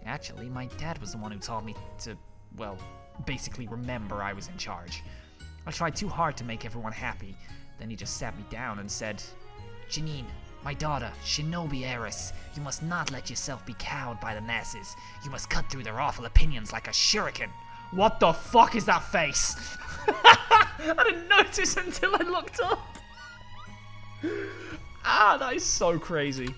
Actually, my dad was the one who taught me to, well, basically remember I was in charge. I tried too hard to make everyone happy. Then he just sat me down and said, Janine, my daughter, shinobi heiress, you must not let yourself be cowed by the masses. You must cut through their awful opinions like a shuriken. What the fuck is that face? I didn't notice until I looked up. That is so crazy.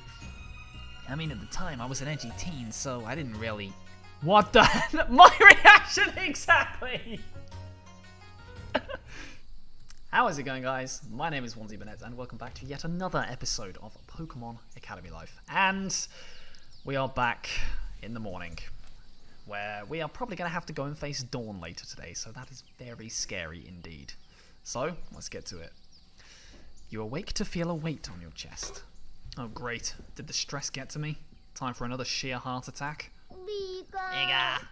I mean, at the time, I was an edgy teen, so I didn't really... What the... My reaction, exactly! How is it going, guys? My name is OnesieBanette, and welcome back to yet another episode of Pokemon Academy Life. And we are back in the morning, where we are probably going to have to go and face Dawn later today, so that is very scary indeed. So, let's get to it. You awake to feel a weight on your chest. Oh great, did the stress get to me? Time for another sheer heart attack? Mega.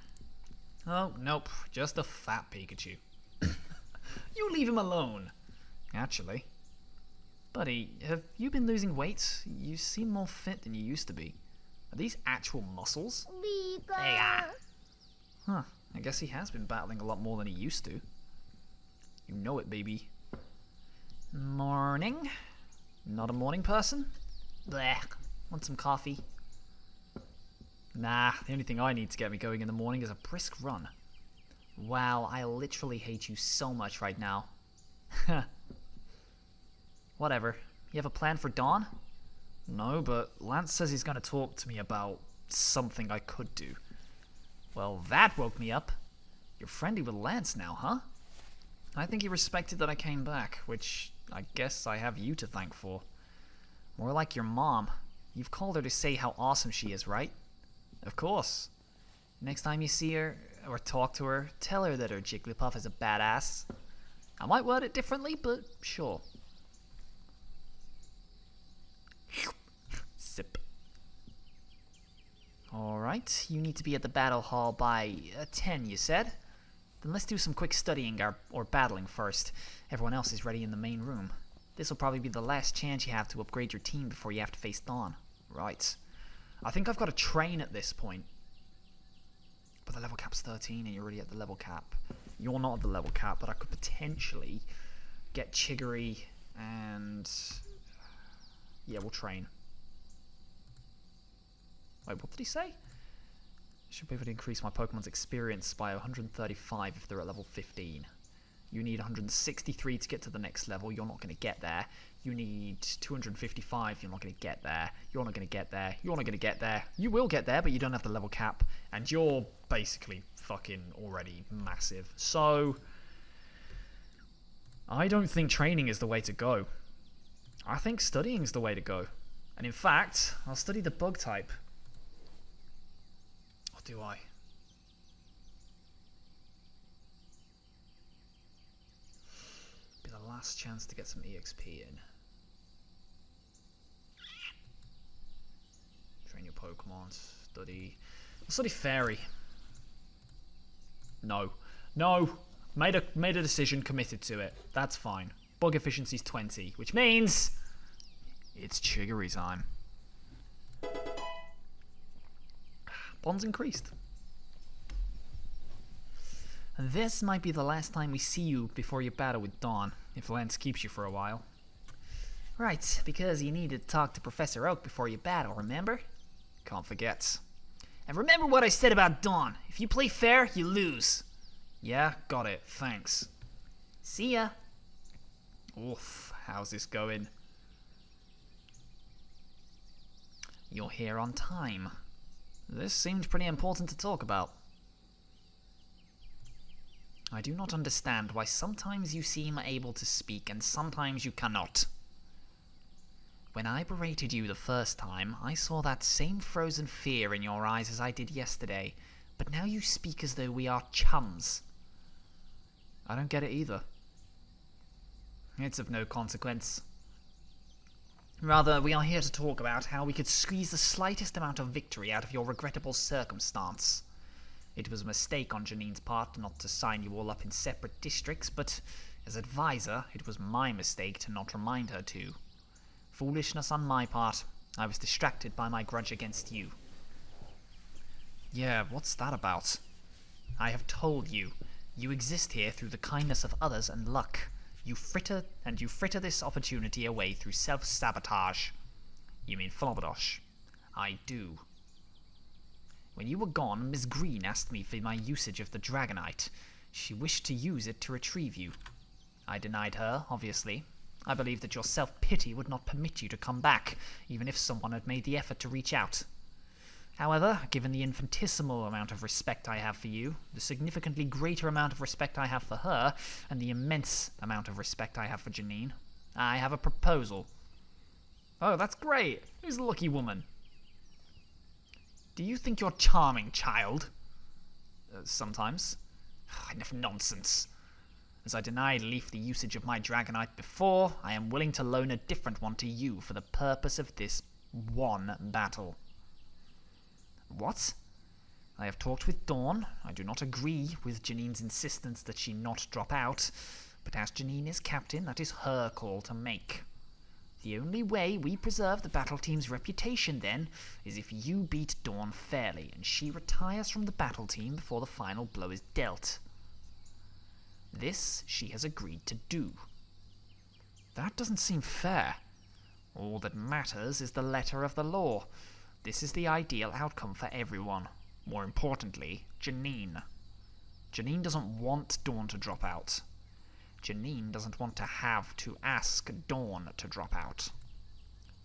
Oh, nope, just a fat Pikachu. You leave him alone. Actually. Buddy, have you been losing weight? You seem more fit than you used to be. Are these actual muscles? Mega. Huh, I guess he has been battling a lot more than he used to. You know it, baby. Morning. Not a morning person? Blech. Want some coffee? Nah, the only thing I need to get me going in the morning is a brisk run. Wow, I literally hate you so much right now. Whatever. You have a plan for Dawn? No, but Lance says he's gonna talk to me about something I could do. Well, that woke me up. You're friendly with Lance now, huh? I think he respected that I came back, which I guess I have you to thank for. More like your mom. You've called her to say how awesome she is, right? Of course. Next time you see her, or talk to her, tell her that her Jigglypuff is a badass. I might word it differently, but sure. Sip. Alright, you need to be at the battle hall by 10, you said? Then let's do some quick studying or battling first. Everyone else is ready in the main room. This will probably be the last chance you have to upgrade your team before you have to face Dawn. Right. I think I've got to train at this point. But the level cap's 13 and you're already at the level cap. You're not at the level cap, but I could potentially get Chiggery and... yeah, we'll train. Wait, what did he say? Should be able to increase my Pokemon's experience by 135 if they're at level 15. You need 163 to get to the next level. You're not going to get there. You need 255. You're not going to get there. You're not going to get there. You're not going to get there. You will get there, but you don't have the level cap. And you're basically fucking already massive. So, I don't think training is the way to go. I think studying is the way to go. And in fact, I'll study the bug type. Or do I? Be the last chance to get some EXP in. Train your Pokemon. Study. I'll study Fairy. No. No! Made a decision, committed to it. That's fine. Bug efficiency's 20, which means it's Chiggery time. Bond's increased. And this might be the last time we see you before you battle with Dawn, if Lance keeps you for a while. Right, because you need to talk to Professor Oak before you battle, remember? Can't forget. And remember what I said about Dawn. If you play fair, you lose. Yeah, got it. Thanks. See ya. Oof, how's this going? You're here on time. This seemed pretty important to talk about. I do not understand why sometimes you seem able to speak and sometimes you cannot. When I berated you the first time, I saw that same frozen fear in your eyes as I did yesterday, but now you speak as though we are chums. I don't get it either. It's of no consequence. Rather, we are here to talk about how we could squeeze the slightest amount of victory out of your regrettable circumstance. It was a mistake on Janine's part not to sign you all up in separate districts, but as advisor, it was my mistake to not remind her to. Foolishness on my part. I was distracted by my grudge against you. Yeah, what's that about? I have told you. You exist here through the kindness of others and luck. You fritter this opportunity away through self-sabotage. You mean Flobberdosh? I do. When you were gone, Miss Green asked me for my usage of the Dragonite. She wished to use it to retrieve you. I denied her, obviously. I believed that your self-pity would not permit you to come back, even if someone had made the effort to reach out. However, given the infinitesimal amount of respect I have for you, the significantly greater amount of respect I have for her, and the immense amount of respect I have for Janine, I have a proposal. Oh, that's great. Who's the lucky woman? Do you think you're charming, child? Sometimes. Enough nonsense. As I denied Leaf the usage of my Dragonite before, I am willing to loan a different one to you for the purpose of this one battle. What? I have talked with Dawn. I do not agree with Janine's insistence that she not drop out, but as Janine is captain, that is her call to make. The only way we preserve the battle team's reputation, then, is if you beat Dawn fairly, and she retires from the battle team before the final blow is dealt. This she has agreed to do. That doesn't seem fair. All that matters is the letter of the law. This is the ideal outcome for everyone. More importantly, Janine. Janine doesn't want Dawn to drop out. Janine doesn't want to have to ask Dawn to drop out.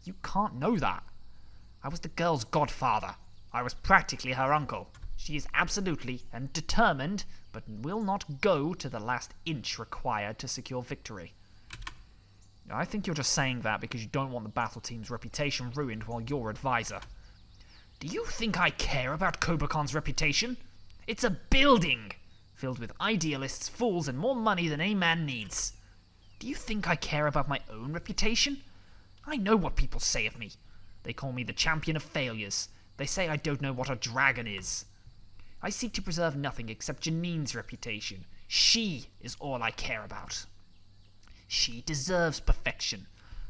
You can't know that. I was the girl's godfather. I was practically her uncle. She is absolutely and determined, but will not go to the last inch required to secure victory. I think you're just saying that because you don't want the battle team's reputation ruined while you're advisor. Do you think I care about Kobacon's reputation? It's a building filled with idealists, fools, and more money than any man needs. Do you think I care about my own reputation? I know what people say of me. They call me the champion of failures. They say I don't know what a dragon is. I seek to preserve nothing except Janine's reputation. She is all I care about. She deserves perfection,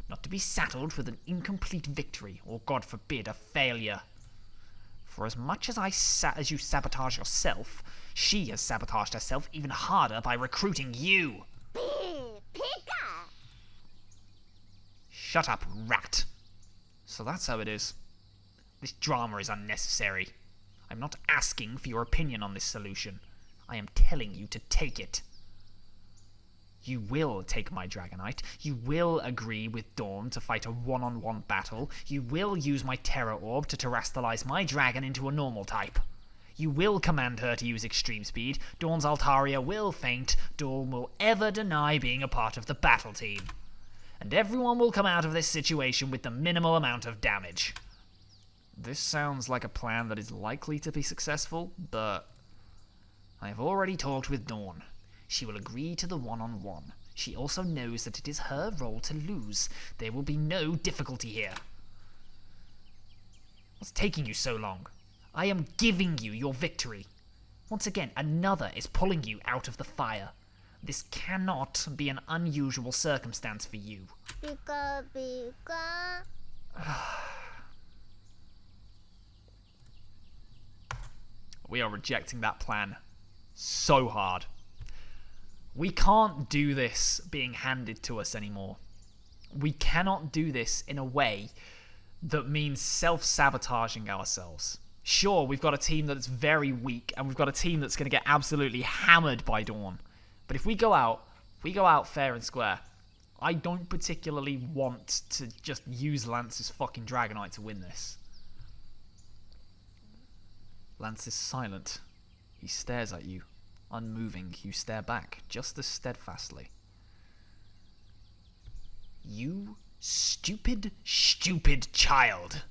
not to be saddled with an incomplete victory, or, God forbid, a failure. For as much as you sabotage yourself, she has sabotaged herself even harder by recruiting you. Pika! Shut up, rat. So that's how it is. This drama is unnecessary. I'm not asking for your opinion on this solution. I am telling you to take it. You will take my Dragonite. You will agree with Dawn to fight a one-on-one battle. You will use my Terror Orb to terrestrialize my dragon into a normal type. You will command her to use extreme speed. Dawn's Altaria will faint. Dawn will ever deny being a part of the battle team. And everyone will come out of this situation with the minimal amount of damage. This sounds like a plan that is likely to be successful, but I have already talked with Dawn. She will agree to the one-on-one. She also knows that it is her role to lose. There will be no difficulty here. What's taking you so long? I am giving you your victory. Once again, another is pulling you out of the fire. This cannot be an unusual circumstance for you. Pika, pika. We are rejecting that plan so hard. We can't do this being handed to us anymore. We cannot do this in a way that means self-sabotaging ourselves. Sure, we've got a team that's very weak, and we've got a team that's going to get absolutely hammered by Dawn. But if we go out fair and square. I don't particularly want to just use Lance's fucking Dragonite to win this. Lance is silent. He stares at you. Unmoving, you stare back, just as steadfastly. You stupid, stupid child.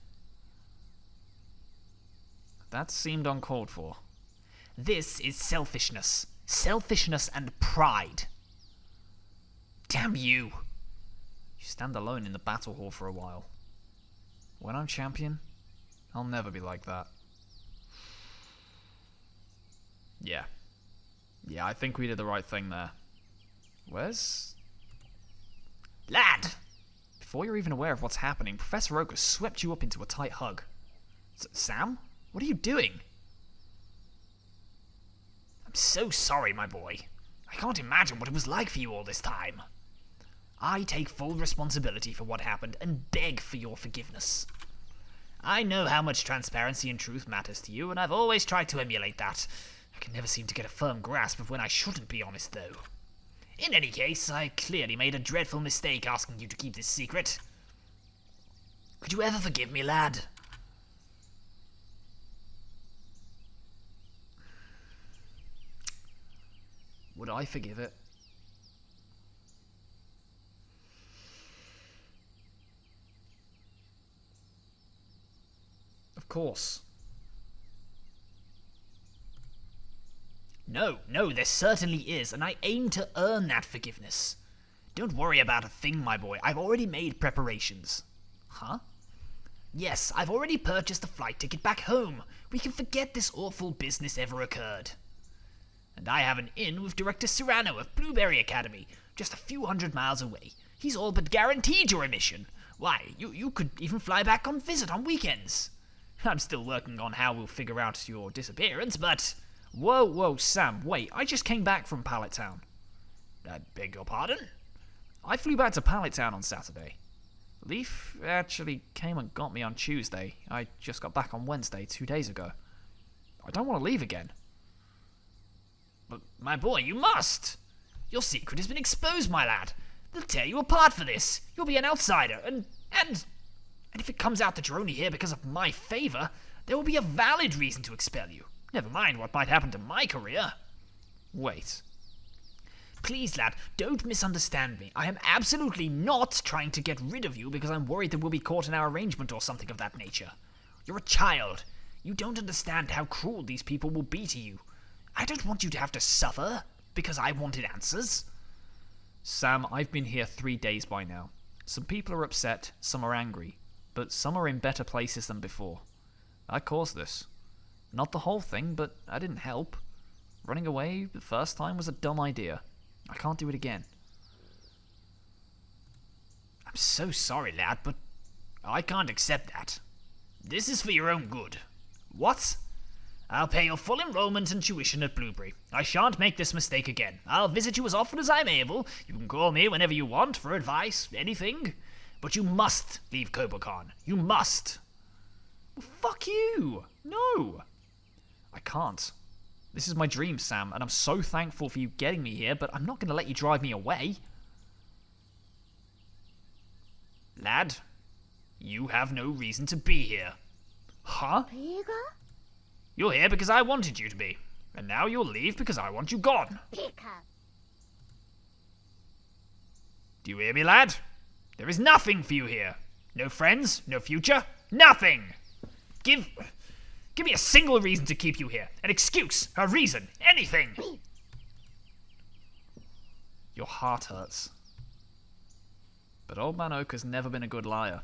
That seemed uncalled for. This is selfishness. Selfishness and pride. Damn you. You stand alone in the battle hall for a while. When I'm champion, I'll never be like that. Yeah, I think we did the right thing there. Where's... Lad! Before you're even aware of what's happening, Professor Oak has swept you up into a tight hug. Sam? What are you doing? I'm so sorry, my boy. I can't imagine what it was like for you all this time. I take full responsibility for what happened and beg for your forgiveness. I know how much transparency and truth matters to you, and I've always tried to emulate that. I can never seem to get a firm grasp of when I shouldn't be honest, though. In any case, I clearly made a dreadful mistake asking you to keep this secret. Could you ever forgive me, lad? Would I forgive it? Of course. No, there certainly is, and I aim to earn that forgiveness. Don't worry about a thing, my boy. I've already made preparations. Huh? Yes, I've already purchased a flight ticket back home. We can forget this awful business ever occurred. And I have an in with Director Serrano of Blueberry Academy, just a few 100 miles away. He's all but guaranteed your admission. Why, you could even fly back on visit on weekends. I'm still working on how we'll figure out your disappearance, but... Whoa, Sam, wait, I just came back from Pallet Town. I beg your pardon? I flew back to Pallet Town on Saturday. Leaf actually came and got me on Tuesday. I just got back on Wednesday, 2 days ago. I don't want to leave again. But, my boy, you must! Your secret has been exposed, my lad. They'll tear you apart for this. You'll be an outsider, and if it comes out that you're only here because of my favour, there will be a valid reason to expel you. Never mind what might happen to my career. Wait. Please, lad, don't misunderstand me. I am absolutely not trying to get rid of you because I'm worried that we'll be caught in our arrangement or something of that nature. You're a child. You don't understand how cruel these people will be to you. I don't want you to have to suffer because I wanted answers. Sam, I've been here 3 days by now. Some people are upset, some are angry, but some are in better places than before. I caused this. Not the whole thing, but I didn't help. Running away the first time was a dumb idea. I can't do it again. I'm so sorry, lad, but I can't accept that. This is for your own good. What? I'll pay your full enrollment and tuition at Blueberry. I shan't make this mistake again. I'll visit you as often as I'm able. You can call me whenever you want for advice, anything. But you must leave Kobokan. You must. Well, fuck you. No. I can't. This is my dream, Sam, and I'm so thankful for you getting me here, but I'm not going to let you drive me away. Lad, you have no reason to be here. Huh? You're here because I wanted you to be, and now you'll leave because I want you gone. Do you hear me, lad? There is nothing for you here. No friends, no future, nothing. Give me a single reason to keep you here. An excuse, a reason, anything. Your heart hurts. But Old Man Oak has never been a good liar.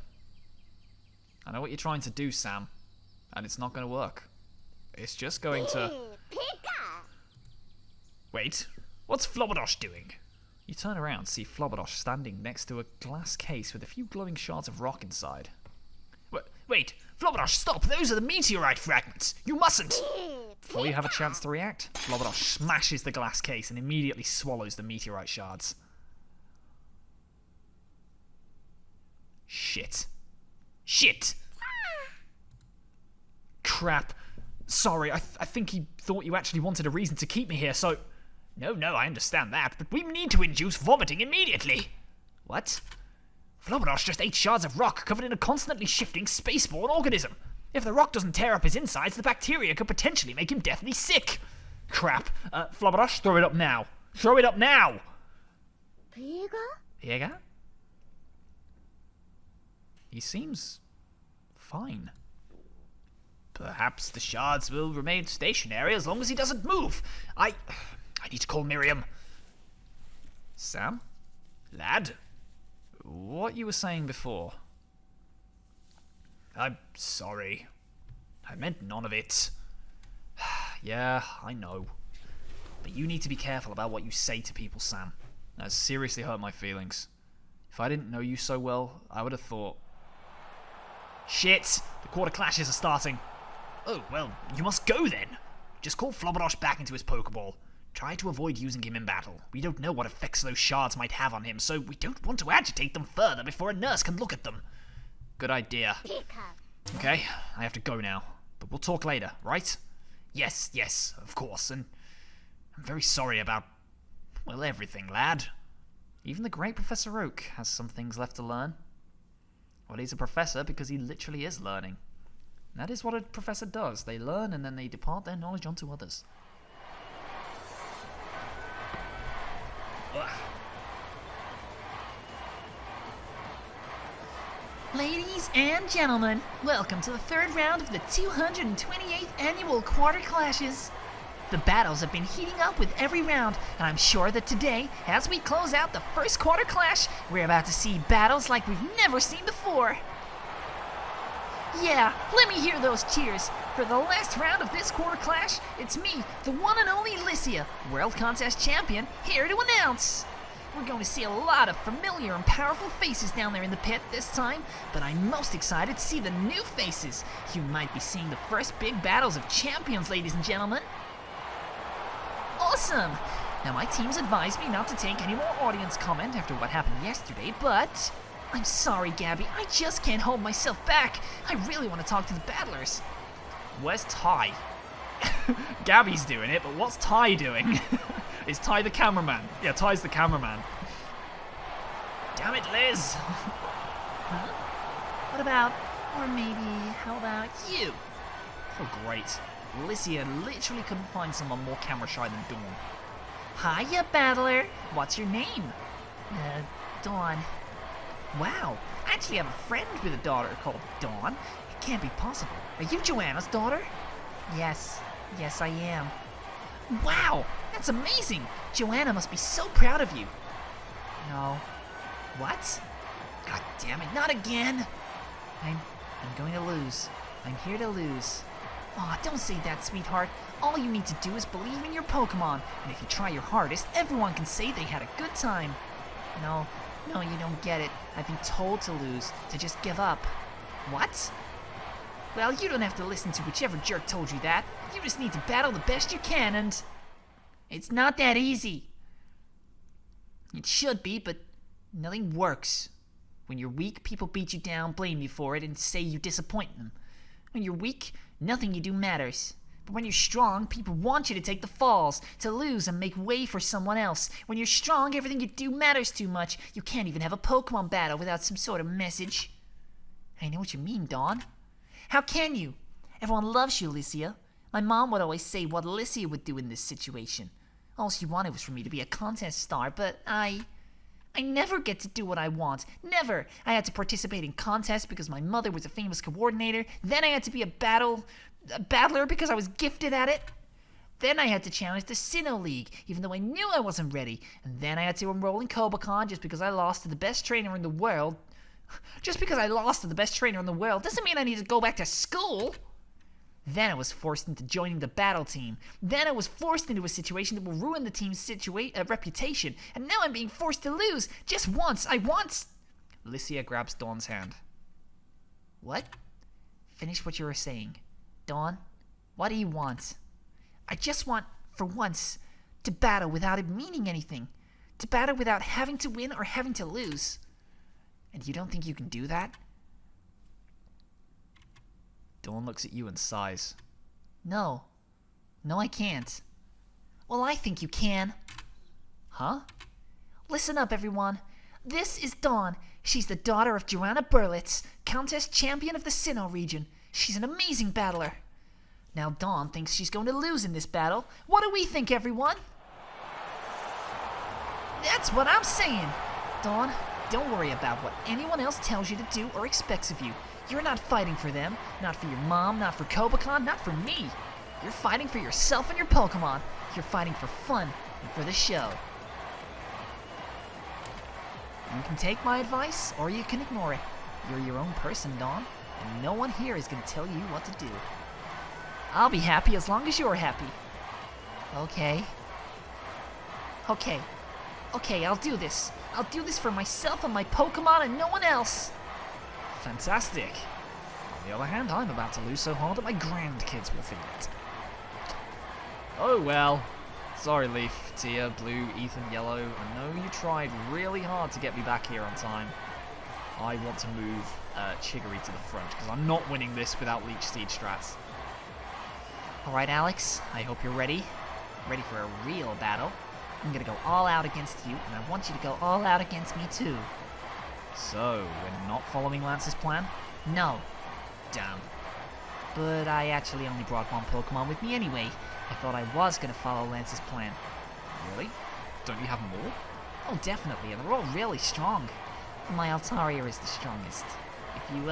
I know what you're trying to do, Sam, and it's not going to work. It's just going to... Wait, what's Flobberdosh doing? You turn around, see Flobberdosh standing next to a glass case with a few glowing shards of rock inside. Wait, Flobberdosh, stop! Those are the meteorite fragments! You mustn't! Before you have a chance to react, Flobberdosh smashes the glass case and immediately swallows the meteorite shards. Shit. Crap. Sorry, I think he thought you actually wanted a reason to keep me here, so... No, I understand that, but we need to induce vomiting immediately. What? Flobberdosh just ate shards of rock covered in a constantly shifting spaceborne organism. If the rock doesn't tear up his insides, the bacteria could potentially make him deathly sick. Crap. Flobberdosh, throw it up now. Throw it up now! Piega? He seems... fine. Perhaps the shards will remain stationary as long as he doesn't move. I need to call Miriam. Sam? Lad? What you were saying before? I'm sorry. I meant none of it. Yeah, I know. But you need to be careful about what you say to people, Sam. That seriously hurt my feelings. If I didn't know you so well, I would have thought... Shit! The quarter clashes are starting. Oh, well, you must go then. Just call Flobberdosh back into his Pokeball. Try to avoid using him in battle. We don't know what effects those shards might have on him, so we don't want to agitate them further before a nurse can look at them. Good idea. Pika. Okay, I have to go now. But we'll talk later, right? Yes, of course. And I'm very sorry about, well, everything, lad. Even the great Professor Oak has some things left to learn. Well, he's a professor because he literally is learning. And that is what a professor does. They learn and then they depart their knowledge onto others. Ugh. Ladies and gentlemen, welcome to the third round of the 228th annual Quarter Clashes. The battles have been heating up with every round, and I'm sure that today, as we close out the first Quarter Clash, we're about to see battles like we've never seen before. Yeah, let me hear those cheers. For the last round of this Quarter Clash, it's me, the one and only Alicia, World Contest Champion, here to announce. We're going to see a lot of familiar and powerful faces down there in the pit this time, but I'm most excited to see the new faces. You might be seeing the first big battles of champions, ladies and gentlemen. Awesome! Now my team's advised me not to take any more audience comment after what happened yesterday, but I'm sorry, Gabby, I just can't hold myself back. I really want to talk to the battlers. Where's Ty? Gabby's doing it, but what's Ty doing? Is Ty the cameraman? Yeah, Ty's the cameraman. Damn it, Liz! What about, or maybe, how about you? Oh, great. Alicia literally couldn't find someone more camera shy than Dawn. Hiya, battler. What's your name? Dawn. Wow, I actually have a friend with a daughter called Dawn. It can't be possible. Are you Joanna's daughter? Yes, I am. Wow, that's amazing. Joanna must be so proud of you. No. What? God damn it, not again. I'm going to lose. I'm here to lose. Aw, don't say that, sweetheart. All you need to do is believe in your Pokemon, and if you try your hardest, everyone can say they had a good time. No, you don't get it. I've been told to lose, to just give up. What? Well, you don't have to listen to whichever jerk told you that. You just need to battle the best you can, and it's not that easy. It should be, but nothing works. When you're weak, people beat you down, blame you for it, and say you disappoint them. When you're weak, nothing you do matters. But when you're strong, people want you to take the falls, to lose and make way for someone else. When you're strong, everything you do matters too much. You can't even have a Pokemon battle without some sort of message. I know what you mean, Dawn. How can you? Everyone loves you, Alicia. My mom would always say what Alicia would do in this situation. All she wanted was for me to be a contest star, but I never get to do what I want. Never. I had to participate in contests because my mother was a famous coordinator. Then I had to be a battler because I was gifted at it. Then I had to challenge the Sinnoh League, even though I knew I wasn't ready. And then I had to enroll in Kobacon just because I lost to the best trainer in the world. Just because I lost to the best trainer in the world doesn't mean I need to go back to school. Then I was forced into joining the battle team. Then I was forced into a situation that will ruin the team's reputation. And now I'm being forced to lose. Just once. Alicia grabs Dawn's hand. What? Finish what you were saying. Dawn, what do you want? I just want, for once, to battle without it meaning anything. To battle without having to win or having to lose. And you don't think you can do that? Dawn looks at you and sighs. No, I can't. Well, I think you can. Huh? Listen up, everyone. This is Dawn. She's the daughter of Joanna Burlitz, contest champion of the Sinnoh region. She's an amazing battler. Now Dawn thinks she's going to lose in this battle. What do we think, everyone? That's what I'm saying. Dawn, don't worry about what anyone else tells you to do or expects of you. You're not fighting for them, not for your mom, not for Kobacon, not for me. You're fighting for yourself and your Pokemon. You're fighting for fun and for the show. You can take my advice, or you can ignore it. You're your own person, Dawn, and no one here is going to tell you what to do. I'll be happy as long as you're happy. Okay, I'll do this. I'll do this for myself and my Pokemon and no one else. Fantastic. On the other hand, I'm about to lose so hard that my grandkids will feel it. Oh well. Sorry, Leaf, Tia, Blue, Ethan, Yellow. I know you tried really hard to get me back here on time. I want to move Chiggery to the front because I'm not winning this without Leech Seed strats. Alright, Alex, I hope you're ready. Ready for a real battle. I'm gonna go all out against you, and I want you to go all out against me too. So, we're not following Lance's plan? No, Damn. but I actually only brought one Pokemon with me anyway. I thought I was gonna follow Lance's plan. Really? Don't you have more? Oh, definitely, and they're all really strong. My Altaria is the strongest. If you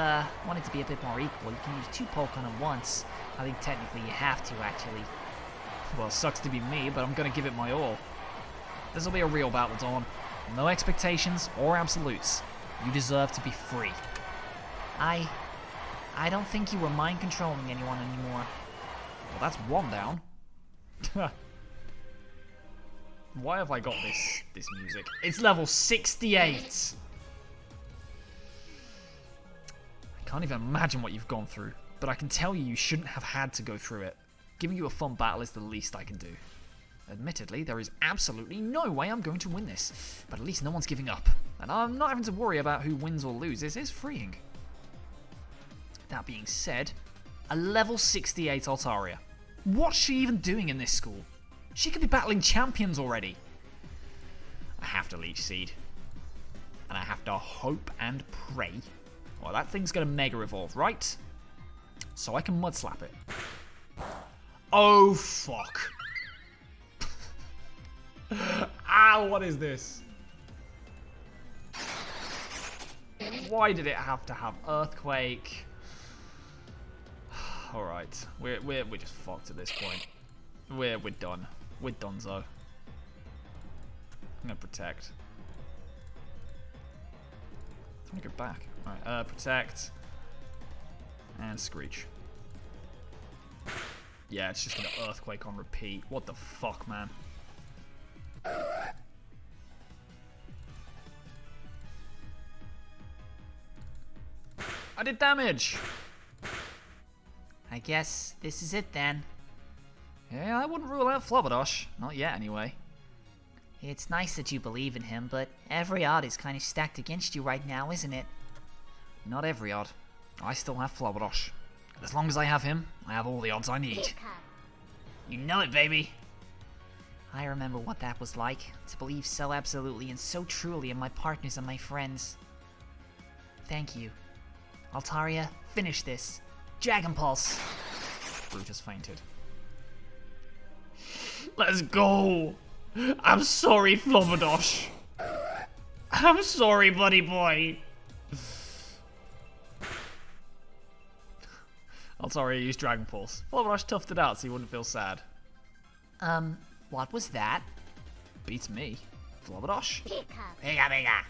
wanted to be a bit more equal, you can use 2 Pokemon at once. I think technically you have to, actually. Well, sucks to be me, but I'm gonna give it my all. This'll be a real battle, Dawn. No expectations or absolutes. You deserve to be free. I don't think you were mind controlling anyone anymore. Well, that's one down. Why have I got this music? It's level 68! I can't even imagine what you've gone through, but I can tell you shouldn't have had to go through it. Giving you a fun battle is the least I can do. Admittedly, there is absolutely no way I'm going to win this, but at least no one's giving up, and I'm not having to worry about who wins or loses. It's freeing. That being said, a level 68 Altaria. What's she even doing in this school? She could be battling champions already. I have to Leech Seed. And I have to hope and pray. Well, that thing's going to Mega Evolve, right? So I can Mud Slap it. Oh, fuck. Ow, what is this? Why did it have to have Earthquake? Alright, we're just fucked at this point. We're done. We're donezo. I'm gonna protect. I'm gonna go back. Alright, protect. And Screech. Yeah, it's just gonna Earthquake on repeat. What the fuck, man? I did damage! I guess this is it then. Yeah, I wouldn't rule out Flubberdosh. Not yet, anyway. It's nice that you believe in him, but every odd is kind of stacked against you right now, isn't it? Not every odd. I still have Flubberdosh. And as long as I have him, I have all the odds I need. You know it, baby. I remember what that was like, to believe so absolutely and so truly in my partners and my friends. Thank you. Altaria, finish this. Dragon Pulse. Brutus fainted. Let's go! I'm sorry, Flubberdosh. I'm sorry, buddy boy. Altaria used Dragon Pulse. Flubberdosh toughed it out so he wouldn't feel sad. What was that? Beats me. Flubberdosh? Pika.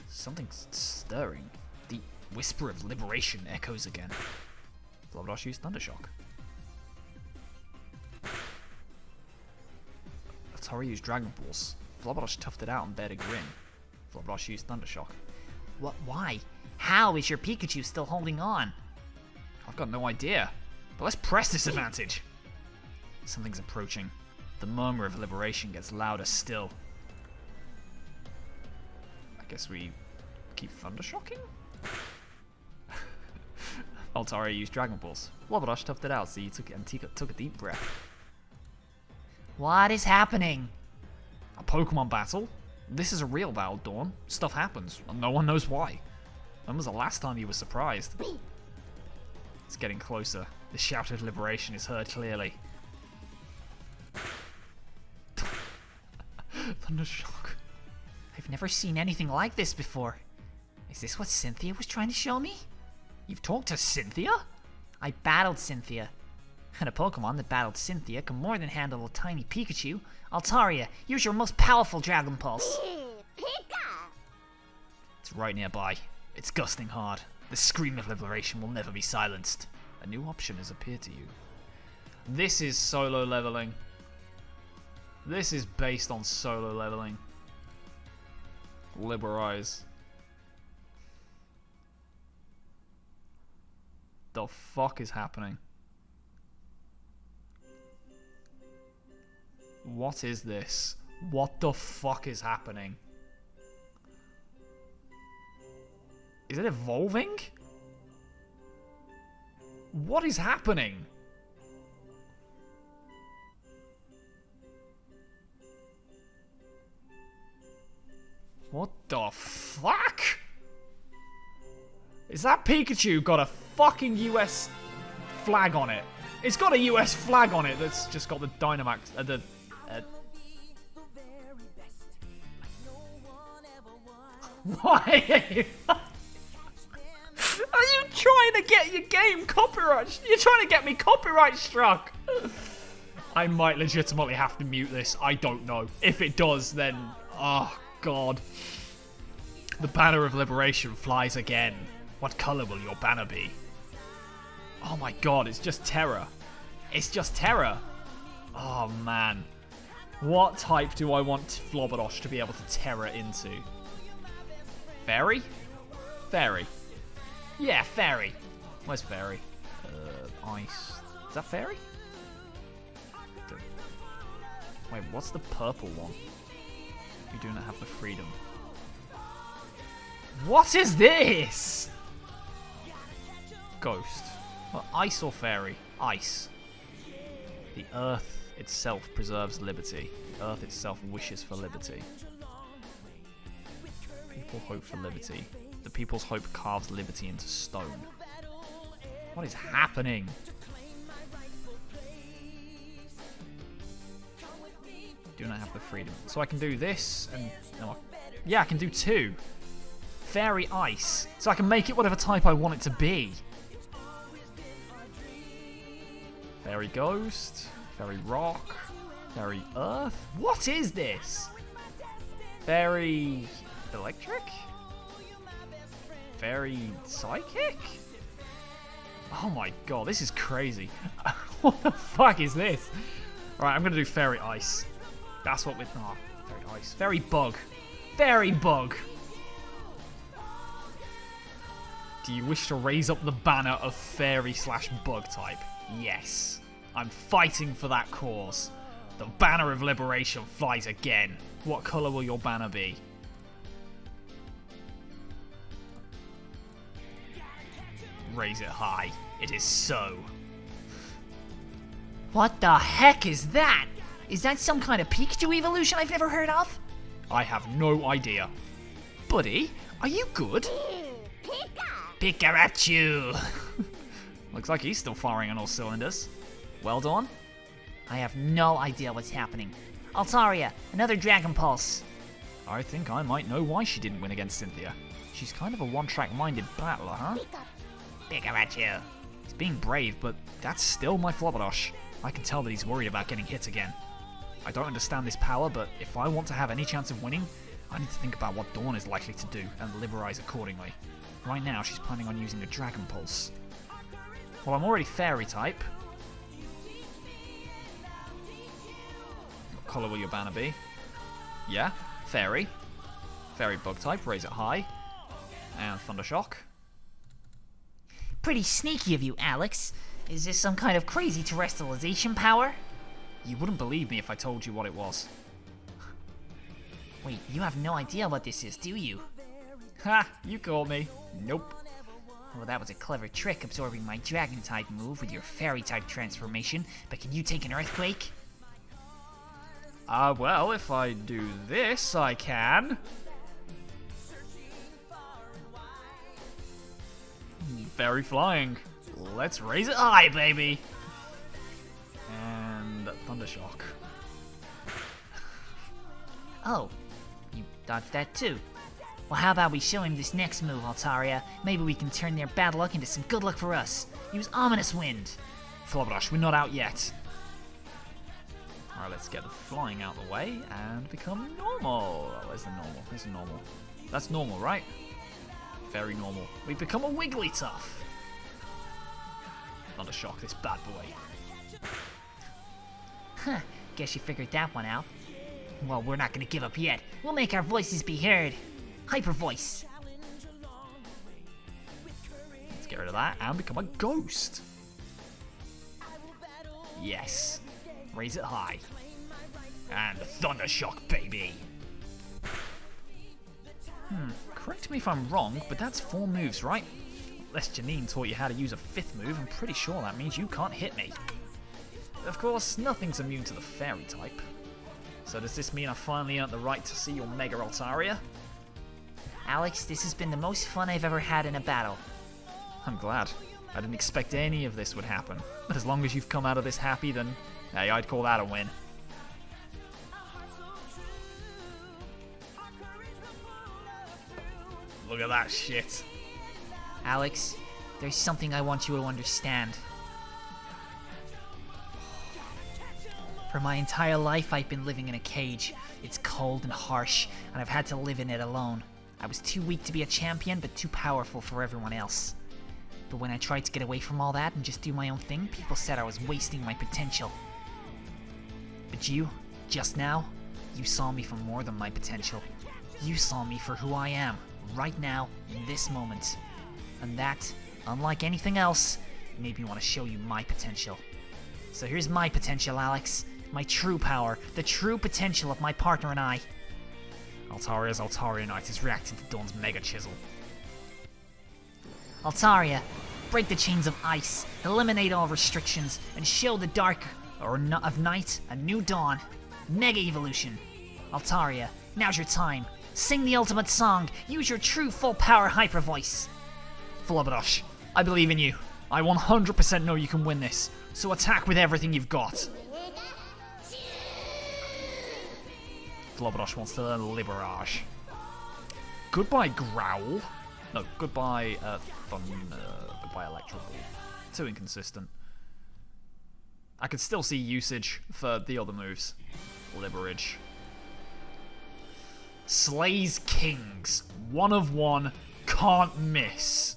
Something's stirring. The whisper of liberation echoes again. Flubberdosh used Thundershock. Altaria used Dragon Balls. Flubberdosh toughed it out and bared a grin. Flubberdosh used Thundershock. What? Why? How is your Pikachu still holding on? I've got no idea. But let's press this advantage. Something's approaching. The murmur of liberation gets louder still. I guess we keep Thundershocking? Altaria used Dragon Balls. Flubberdosh toughed it out, so he took a deep breath. What is happening? A Pokemon battle? This is a real battle, Dawn. Stuff happens, and no one knows why. When was the last time you were surprised? It's getting closer. The shout of liberation is heard clearly. Thundershock. I've never seen anything like this before. Is this what Cynthia was trying to show me? You've talked to Cynthia? I battled Cynthia. And a Pokemon that battled Cynthia can more than handle a tiny Pikachu. Altaria, use your most powerful Dragon Pulse. Pika! It's right nearby. It's gusting hard. The scream of liberation will never be silenced. A new option has appeared to you. This is solo leveling. This is based on solo leveling. Liberize. The fuck is happening? What is this? What the fuck is happening? Is it evolving? What is happening? What the fuck? Is that Pikachu got a fucking US flag on it? It's got a US flag on it that's just got the Dynamax, Why are you... Are you trying to get your game copyright? You're trying to get me copyright struck. I might legitimately have to mute this. I don't know. If it does, then... Oh, God. The banner of liberation flies again. What color will your banner be? Oh my God, it's just terror. It's just terror. Oh, man. What type do I want Flobberdosh to be able to terror into? Fairy? Fairy. Yeah, fairy. Where's fairy? Ice. Is that fairy? Wait, what's the purple one? You do not have the freedom. What is this? Ghost. Well, ice or fairy? Ice. The earth itself preserves liberty. The earth itself wishes for liberty. People hope for liberty. The people's hope carves liberty into stone. What is happening? Do not have the freedom. So I can do this and... No, yeah, I can do two. Fairy ice. So I can make it whatever type I want it to be. Fairy ghost. Fairy rock. Fairy earth. What is this? Fairy electric? Fairy psychic? Oh my God, this is crazy. What the fuck is this? Alright, I'm gonna do fairy ice. That's what we're... Oh, fairy ice. Fairy bug. Fairy bug. Do you wish to raise up the banner of fairy/bug type? Yes. I'm fighting for that cause. The banner of liberation flies again. What color will your banner be? Raise it high. It is so. What the heck is that? Is that some kind of Pikachu evolution I've never heard of? I have no idea. Buddy, are you good? Pikachu! Looks like he's still firing on all cylinders. Well done. I have no idea what's happening. Altaria, another Dragon Pulse. I think I might know why she didn't win against Cynthia. She's kind of a one-track-minded battler, huh? Pikachu. He's being brave, but that's still my Flobberdosh. I can tell that he's worried about getting hit again. I don't understand this power, but if I want to have any chance of winning, I need to think about what Dawn is likely to do and liberise accordingly. Right now, she's planning on using a Dragon Pulse. Well, I'm already Fairy type. What colour will your banner be? Yeah, Fairy. Fairy Bug type, raise it high. And Thundershock. Pretty sneaky of you, Alex. Is this some kind of crazy terrestrialization power? You wouldn't believe me if I told you what it was. Wait, you have no idea what this is, do you? Ha! You called me. Nope. Well, that was a clever trick, absorbing my Dragon-type move with your Fairy-type transformation, but can you take an Earthquake? Well, if I do this, I can. Fairy flying. Let's raise it high, baby. And Thundershock. Oh, you dodged that too. Well, how about we show him this next move, Altaria? Maybe we can turn their bad luck into some good luck for us. Use Ominous Wind. Flobberdosh, we're not out yet. Alright, let's get the flying out of the way and become normal. Oh, where's the normal? Where's the normal? That's normal, right? Very normal. We become a Wigglytuff. Thundershock, this bad boy. Huh, guess you figured that one out. Well, we're not gonna give up yet. We'll make our voices be heard. Hyper Voice. Let's get rid of that and become a ghost. Yes. Raise it high. And Thunder Shock, baby! Correct me if I'm wrong, but that's 4 moves, right? Unless Janine taught you how to use a 5th move, I'm pretty sure that means you can't hit me. Of course, nothing's immune to the fairy type. So does this mean I finally earned the right to see your Mega Altaria? Alex, this has been the most fun I've ever had in a battle. I'm glad. I didn't expect any of this would happen. But as long as you've come out of this happy, then hey, I'd call that a win. Look at that shit. Alex, there's something I want you to understand. For my entire life, I've been living in a cage. It's cold and harsh, and I've had to live in it alone. I was too weak to be a champion, but too powerful for everyone else. But when I tried to get away from all that and just do my own thing, people said I was wasting my potential. But you, just now, you saw me for more than my potential. You saw me for who I am, right now, in this moment. And that, unlike anything else, made me want to show you my potential. So here's my potential, Alex. My true power, the true potential of my partner and I. Altaria's Altaria Knight is reacting to Dawn's Mega Chisel. Altaria, break the chains of ice, eliminate all restrictions, and show the dark of night a new dawn. Mega Evolution. Altaria, now's your time. Sing the ultimate song. Use your true full power hyper voice. Flubberdash, I believe in you. I 100% know you can win this, so attack with everything you've got. Flubberdash wants to learn Liberage. Goodbye, Growl. No, goodbye, goodbye, Electro Ball. Too inconsistent. I could still see usage for the other moves. Liberage. Slays Kings. 1 of 1. Can't miss.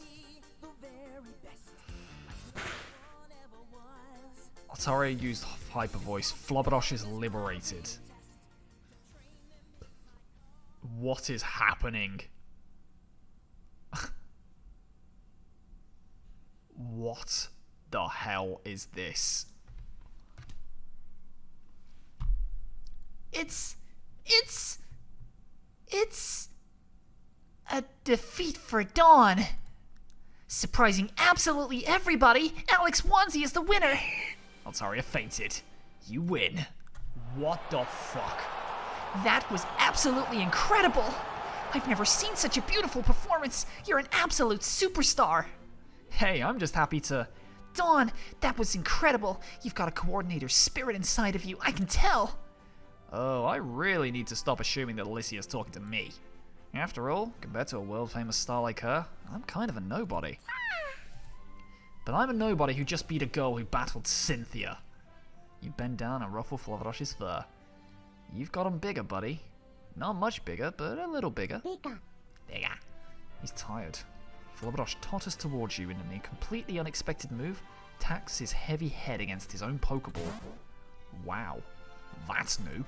Altaria used Hyper Voice. Flubberdash is liberated. What is happening? What the hell is this? It's a defeat for Dawn. Surprising absolutely everybody, Alex Onesie is the winner. Altaria fainted. You win. What the fuck? That was absolutely incredible. I've never seen such a beautiful performance. You're an absolute superstar. Hey, I'm just happy to... Dawn, that was incredible. You've got a coordinator spirit inside of you, I can tell. Oh, I really need to stop assuming that Alicia's talking to me. After all, compared to a world-famous star like her, I'm kind of a nobody. But I'm a nobody who just beat a girl who battled Cynthia. You bend down and ruffle Flavrash's fur. You've got him bigger, buddy. Not much bigger, but a little bigger. Bigger. Bigger. He's tired. Flubberdash totters towards you in a completely unexpected move, tacks his heavy head against his own Pokeball. Wow, that's new.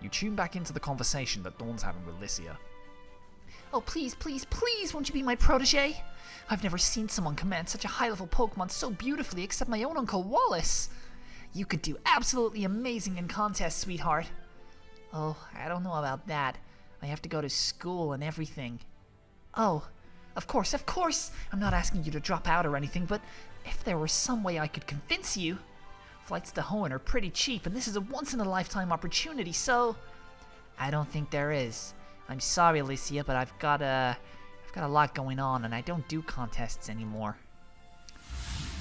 You tune back into the conversation that Dawn's having with Alicia. Oh, please, please, please, won't you be my protege? I've never seen someone command such a high-level Pokemon so beautifully except my own Uncle Wallace. You could do absolutely amazing in contests, sweetheart. Oh, I don't know about that. I have to go to school and everything. Oh, of course. I'm not asking you to drop out or anything, but if there were some way I could convince you... Flights to Hoenn are pretty cheap, and this is a once-in-a-lifetime opportunity, so... I don't think there is. I'm sorry, Alicia, but I've got a lot going on, and I don't do contests anymore.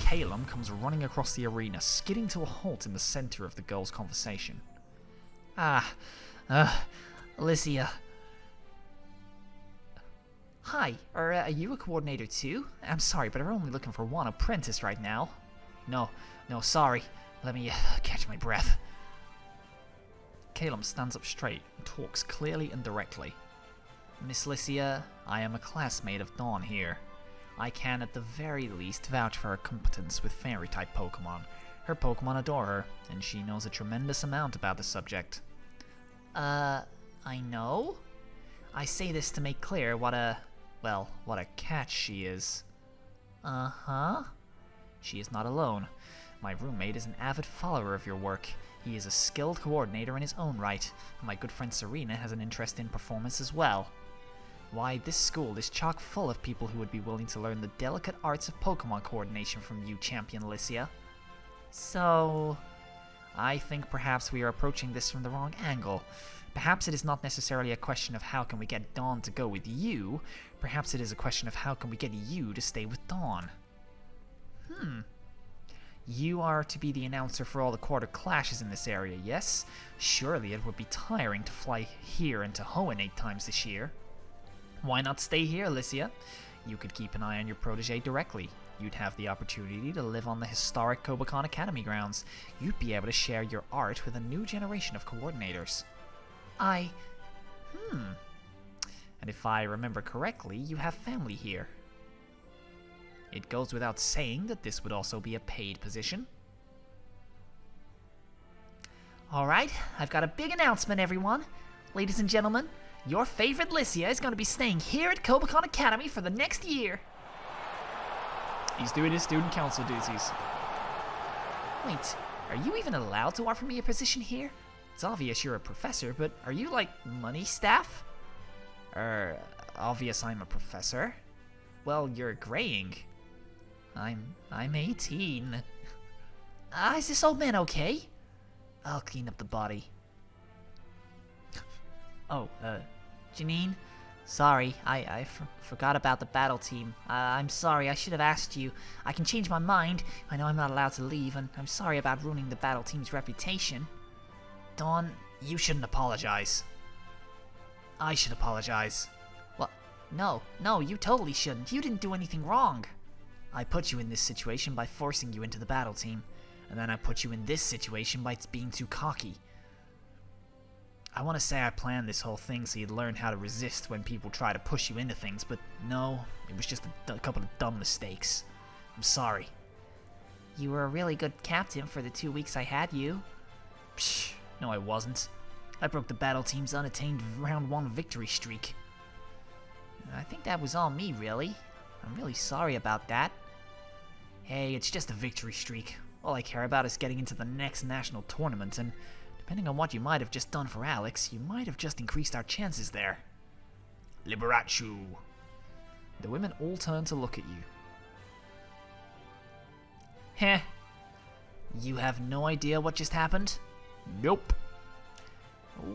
Calum comes running across the arena, skidding to a halt in the center of the girls' conversation. Alicia. Hi, are you a coordinator too? I'm sorry, but we're only looking for one apprentice right now. No, sorry. Let me catch my breath. Calum stands up straight and talks clearly and directly. Miss Alicia, I am a classmate of Dawn here. I can at the very least vouch for her competence with fairy-type Pokemon. Her Pokemon adore her, and she knows a tremendous amount about the subject. I know? I say this to make clear what a catch she is. Uh-huh. She is not alone. My roommate is an avid follower of your work. He is a skilled coordinator in his own right, and my good friend Serena has an interest in performance as well. Why, this school is chock full of people who would be willing to learn the delicate arts of Pokemon coordination from you, Champion Alicia. So, I think perhaps we are approaching this from the wrong angle. Perhaps it is not necessarily a question of how can we get Dawn to go with you, perhaps it is a question of how can we get you to stay with Dawn. You are to be the announcer for all the quarter clashes in this area, yes? Surely it would be tiring to fly here and to Hoenn 8 times this year. Why not stay here, Alicia? You could keep an eye on your protege directly. You'd have the opportunity to live on the historic Kobakon Academy grounds. You'd be able to share your art with a new generation of coordinators. And if I remember correctly, you have family here. It goes without saying that this would also be a paid position. Alright, I've got a big announcement, everyone. Ladies and gentlemen, your favorite Licia is going to be staying here at Kobakon Academy for the next year. He's doing his student council duties. Wait, are you even allowed to offer me a position here? It's obvious you're a professor, but are you like money staff? Obvious I'm a professor. Well, you're graying. I'm 18. Is this old man okay? I'll clean up the body. Janine? Sorry, I forgot about the battle team. I'm sorry, I should have asked you. I can change my mind. I know I'm not allowed to leave, and I'm sorry about ruining the battle team's reputation. Dawn, you shouldn't apologize. I should apologize. What? No, you totally shouldn't. You didn't do anything wrong. I put you in this situation by forcing you into the battle team, and then I put you in this situation by being too cocky. I want to say I planned this whole thing so you'd learn how to resist when people try to push you into things, but no, it was just a couple of dumb mistakes. I'm sorry. You were a really good captain for the 2 weeks I had you. Psh, no I wasn't. I broke the battle team's unattained round 1 victory streak. I think that was all me, really. I'm really sorry about that. Hey, it's just a victory streak. All I care about is getting into the next national tournament, and depending on what you might have just done for Alex, you might have just increased our chances there. Liberace. The women all turn to look at you. Heh. You have no idea what just happened? Nope.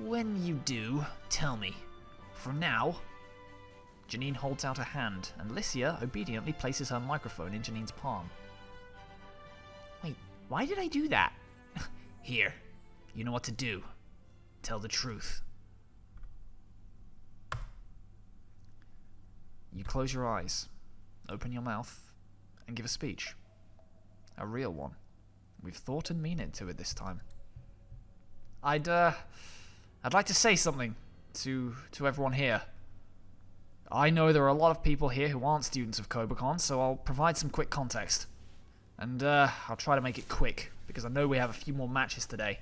When you do, tell me. For now... Janine holds out a hand, and Licia obediently places her microphone in Janine's palm. Wait, why did I do that? Here. You know what to do. Tell the truth. You close your eyes, open your mouth, and give a speech. A real one. We've thought and mean into it this time. I'd like to say something to everyone here. I know there are a lot of people here who aren't students of Kobakon, so I'll provide some quick context. And I'll try to make it quick, because I know we have a few more matches today.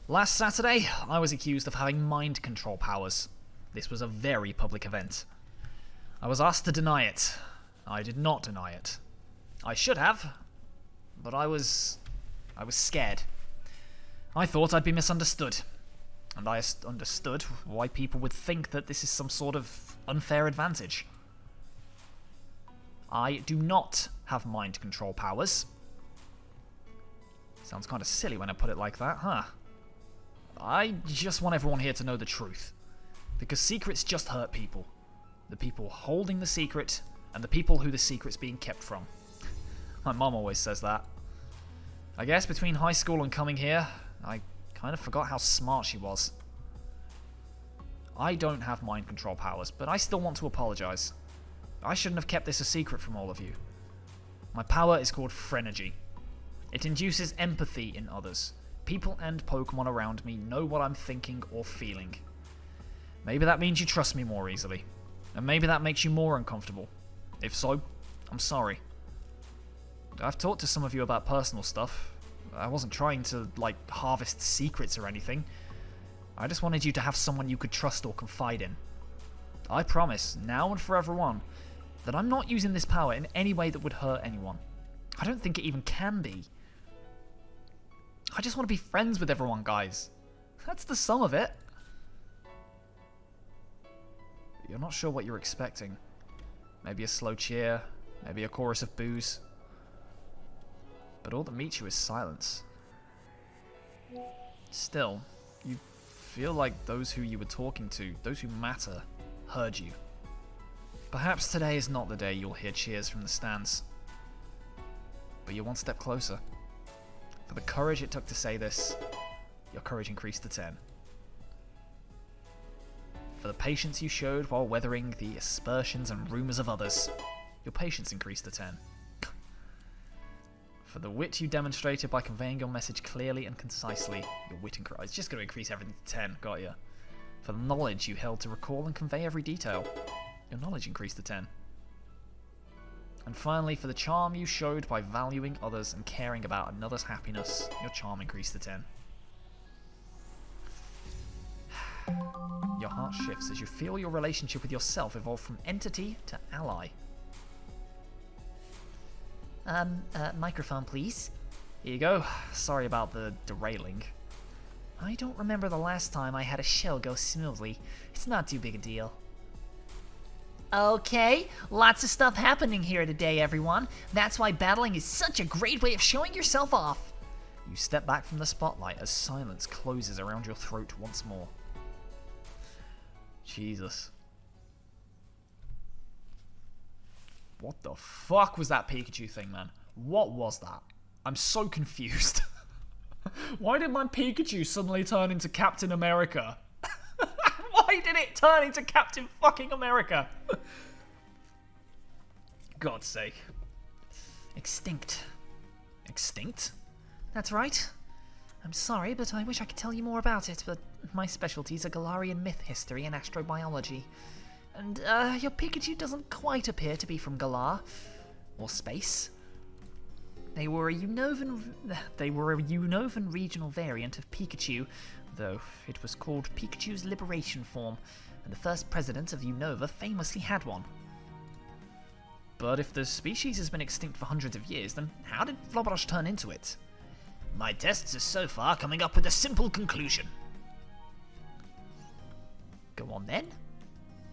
Last Saturday, I was accused of having mind control powers. This was a very public event. I was asked to deny it. I did not deny it. I should have, but I was scared. I thought I'd be misunderstood. And I understood why people would think that this is some sort of unfair advantage. I do not have mind control powers. Sounds kind of silly when I put it like that, huh? I just want everyone here to know the truth. Because secrets just hurt people. The people holding the secret, and the people who the secret's being kept from. My mom always says that. I guess between high school and coming here, I kind of forgot how smart she was. I don't have mind control powers, but I still want to apologize. I shouldn't have kept this a secret from all of you. My power is called Phrenergy. It induces empathy in others. People and Pokemon around me know what I'm thinking or feeling. Maybe that means you trust me more easily. And maybe that makes you more uncomfortable. If so, I'm sorry. I've talked to some of you about personal stuff. I wasn't trying to, harvest secrets or anything. I just wanted you to have someone you could trust or confide in. I promise, now and forever on, that I'm not using this power in any way that would hurt anyone. I don't think it even can be. I just want to be friends with everyone, guys. That's the sum of it. You're not sure what you're expecting. Maybe a slow cheer, maybe a chorus of boos. But all that meets you is silence. Still, you feel like those who you were talking to, those who matter, heard you. Perhaps today is not the day you'll hear cheers from the stands. But you're one step closer. For the courage it took to say this, your courage increased to 10. For the patience you showed while weathering the aspersions and rumours of others, your patience increased to 10. For the wit you demonstrated by conveying your message clearly and concisely, your wit increased. It's just going to increase everything to 10, got ya. For the knowledge you held to recall and convey every detail, your knowledge increased to 10. And finally, for the charm you showed by valuing others and caring about another's happiness, your charm increased to 10. Your heart shifts as you feel your relationship with yourself evolve from entity to ally. Microphone, please. Here you go. Sorry about the derailing. I don't remember the last time I had a show go smoothly. It's not too big a deal. Okay, lots of stuff happening here today, everyone. That's why battling is such a great way of showing yourself off. You step back from the spotlight as silence closes around your throat once more. Jesus. What the fuck was that Pikachu thing, man? What was that? I'm so confused. Why did my Pikachu suddenly turn into Captain America? Why did it turn into Captain fucking America? God's sake. Extinct. Extinct? That's right. I'm sorry, but I wish I could tell you more about it, but my specialties are Galarian myth history and astrobiology. And, your Pikachu doesn't quite appear to be from Galar. Or space. They were a Unovan regional variant of Pikachu, though it was called Pikachu's Liberation form, and the first president of Unova famously had one. But if the species has been extinct for hundreds of years, then how did Flobberdosh turn into it? My tests are so far coming up with a simple conclusion. Go on then.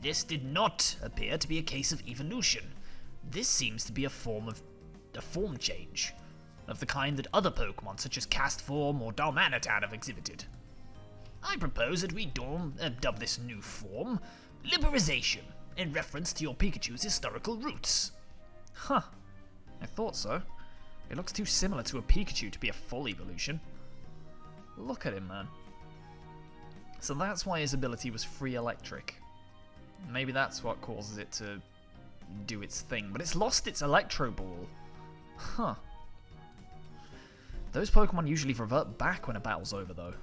This did not appear to be a case of evolution. This seems to be a form change, of the kind that other Pokemon such as Castform or Darmanitan have exhibited. I propose that we dub this new form Liberization, in reference to your Pikachu's historical roots. Huh. I thought so. It looks too similar to a Pikachu to be a full evolution. Look at him, man. So that's why his ability was free electric. Maybe that's what causes it to do its thing, but it's lost its Electro Ball. Huh. Those Pokemon usually revert back when a battle's over, though.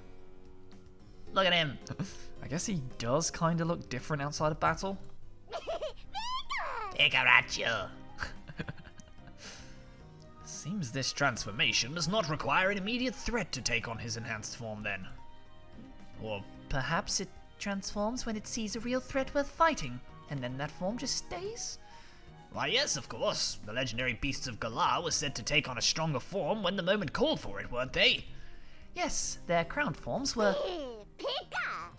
Look at him. I guess he does kind of look different outside of battle. Pikachu. Seems this transformation does not require an immediate threat to take on his enhanced form, then. Or Perhaps it transforms when it sees a real threat worth fighting, and then that form just stays? why, yes, of course. The legendary beasts of Galar were said to take on a stronger form when the moment called for it, weren't they? Yes, their crowned forms were... Pika.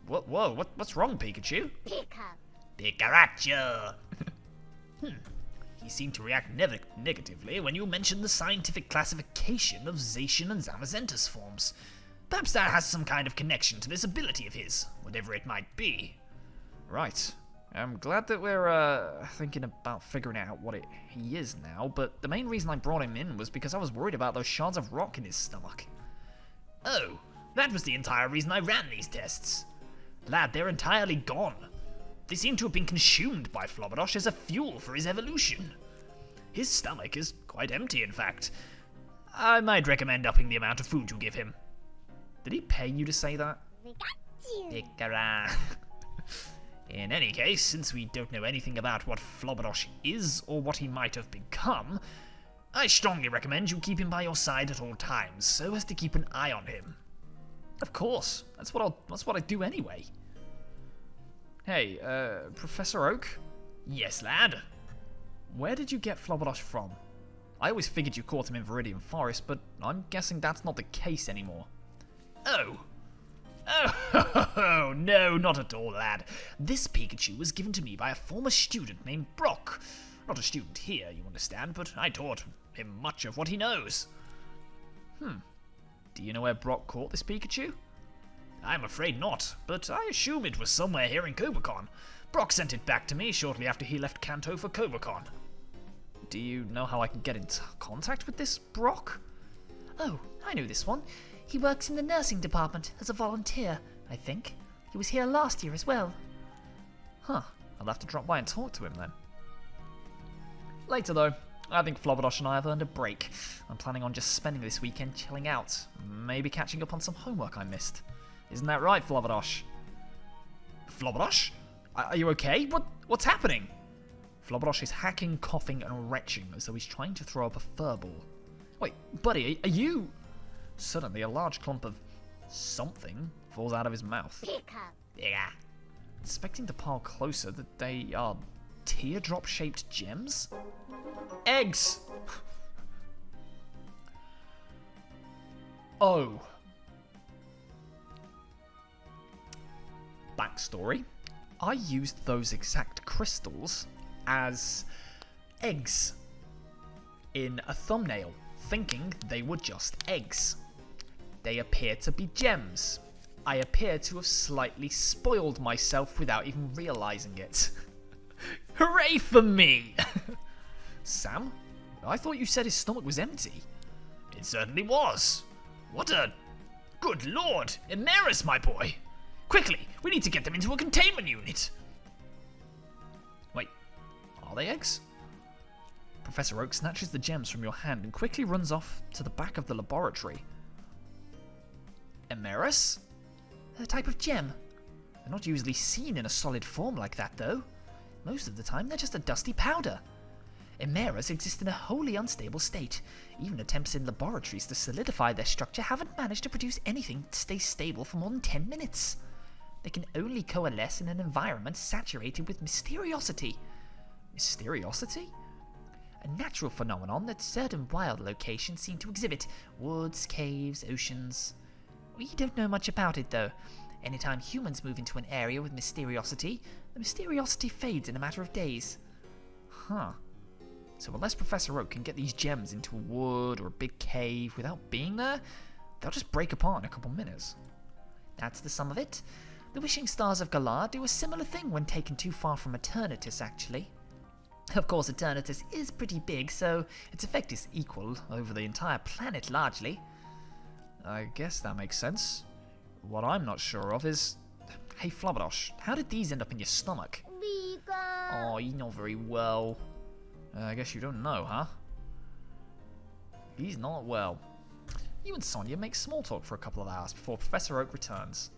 What's wrong, Pikachu? Pika. Pikachu. He seemed to react negatively when you mentioned the scientific classification of Zacian and Zamazenta's forms. Perhaps that has some kind of connection to this ability of his, whatever it might be. Right. I'm glad that we're thinking about figuring out what he is now, but the main reason I brought him in was because I was worried about those shards of rock in his stomach. Oh, that was the entire reason I ran these tests. Lad, they're entirely gone. They seem to have been consumed by Flobberdosh as a fuel for his evolution. His stomach is quite empty, in fact. I might recommend upping the amount of food you give him. Did he pay you to say that? Pikachu. Pikara. In any case, since we don't know anything about what Flobberdosh is or what he might have become, I strongly recommend you keep him by your side at all times, so as to keep an eye on him. Of course. That's what I do anyway. Hey, Professor Oak? Yes, lad? Where did you get Flobberdosh from? I always figured you caught him in Viridian Forest, but I'm guessing that's not the case anymore. Oh. Oh, no, not at all, lad. This Pikachu was given to me by a former student named Brock. Not a student here, you understand, but I taught him much of what he knows. Do you know where Brock caught this Pikachu? I'm afraid not, but I assume it was somewhere here in Cobacon. Brock sent it back to me shortly after he left Kanto for Cobacon. Do you know how I can get in contact with this Brock? Oh, I know this one. He works in the nursing department as a volunteer, I think. He was here last year as well. Huh, I'll have to drop by and talk to him then. Later though, I think Flobberdosh and I have earned a break. I'm planning on just spending this weekend chilling out, maybe catching up on some homework I missed. Isn't that right, Flobberdosh? Flobberdosh? Are you okay? What's happening? Flobberdosh is hacking, coughing, and retching as though he's trying to throw up a fur ball. Wait, buddy, are you... Suddenly, a large clump of something falls out of his mouth. Pika. Yeah. Inspecting the pile closer, that they are teardrop-shaped gems? Eggs! Oh. Backstory. I used those exact crystals as eggs in a thumbnail, thinking they were just eggs. They appear to be gems. I appear to have slightly spoiled myself without even realizing it. Hooray for me! Sam, I thought you said his stomach was empty. It certainly was. What a... Good lord! Emerus, my boy! Quickly, we need to get them into a containment unit! Wait, are they eggs? Professor Oak snatches the gems from your hand and quickly runs off to the back of the laboratory. Emerus? A type of gem. They're not usually seen in a solid form like that, though. Most of the time, they're just a dusty powder. Emerus exist in a wholly unstable state. Even attempts in laboratories to solidify their structure haven't managed to produce anything that stays stable for more than 10 minutes. They can only coalesce in an environment saturated with mysteriosity. Mysteriosity? A natural phenomenon that certain wild locations seem to exhibit. Woods, caves, oceans. We don't know much about it, though. Anytime humans move into an area with mysteriosity, the mysteriosity fades in a matter of days. Huh. So unless Professor Oak can get these gems into a wood or a big cave without being there, they'll just break apart in a couple minutes. That's the sum of it. The wishing stars of Galar do a similar thing when taken too far from Eternatus, actually. Of course, Eternatus is pretty big, so its effect is equal over the entire planet, largely. I guess that makes sense. What I'm not sure of is... Hey, Flobberdosh, how did these end up in your stomach? Pika. Oh, you know very well. I guess you don't know, huh? He's not well. You and Sonia make small talk for a couple of hours before Professor Oak returns.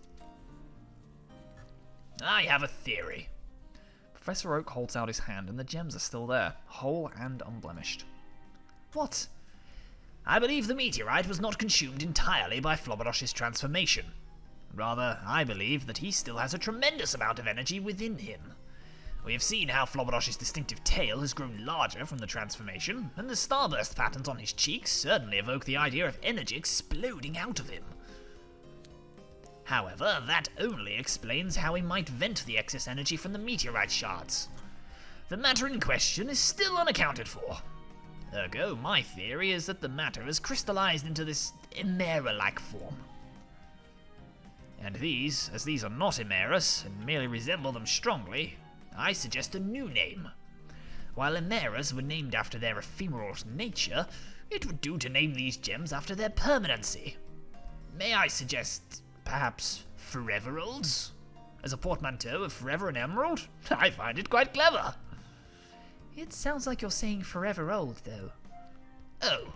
I have a theory. Professor Oak holds out his hand and the gems are still there, whole and unblemished. What? I believe the meteorite was not consumed entirely by Flobberdosh's transformation. Rather, I believe that he still has a tremendous amount of energy within him. We have seen how Flobberdosh's distinctive tail has grown larger from the transformation, and the starburst patterns on his cheeks certainly evoke the idea of energy exploding out of him. However, that only explains how he might vent the excess energy from the meteorite shards. The matter in question is still unaccounted for. Ergo, my theory is that the matter has crystallized into this Emera-like form. And these, as these are not Emeras and merely resemble them strongly, I suggest a new name. While Emeras were named after their ephemeral nature, it would do to name these gems after their permanency. May I suggest, perhaps, Foreveralds? As a portmanteau of forever and emerald? I find it quite clever. It sounds like you're saying forever old, though. Oh.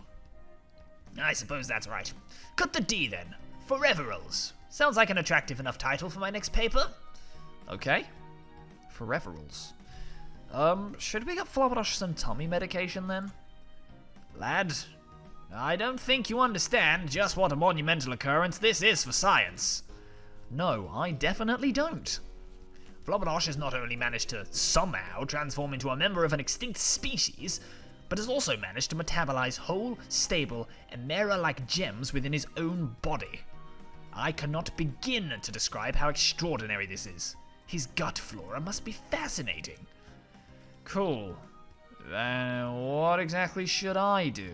I suppose that's right. Cut the D then. Foreverals. Sounds like an attractive enough title for my next paper. Okay. Foreverals. Should we get Flobberdosh some tummy medication then? Lad, I don't think you understand just what a monumental occurrence this is for science. No, I definitely don't. Flobberdosh has not only managed to somehow transform into a member of an extinct species, but has also managed to metabolize whole, stable, Emera-like gems within his own body. I cannot begin to describe how extraordinary this is. His gut flora must be fascinating. Cool. Then what exactly should I do?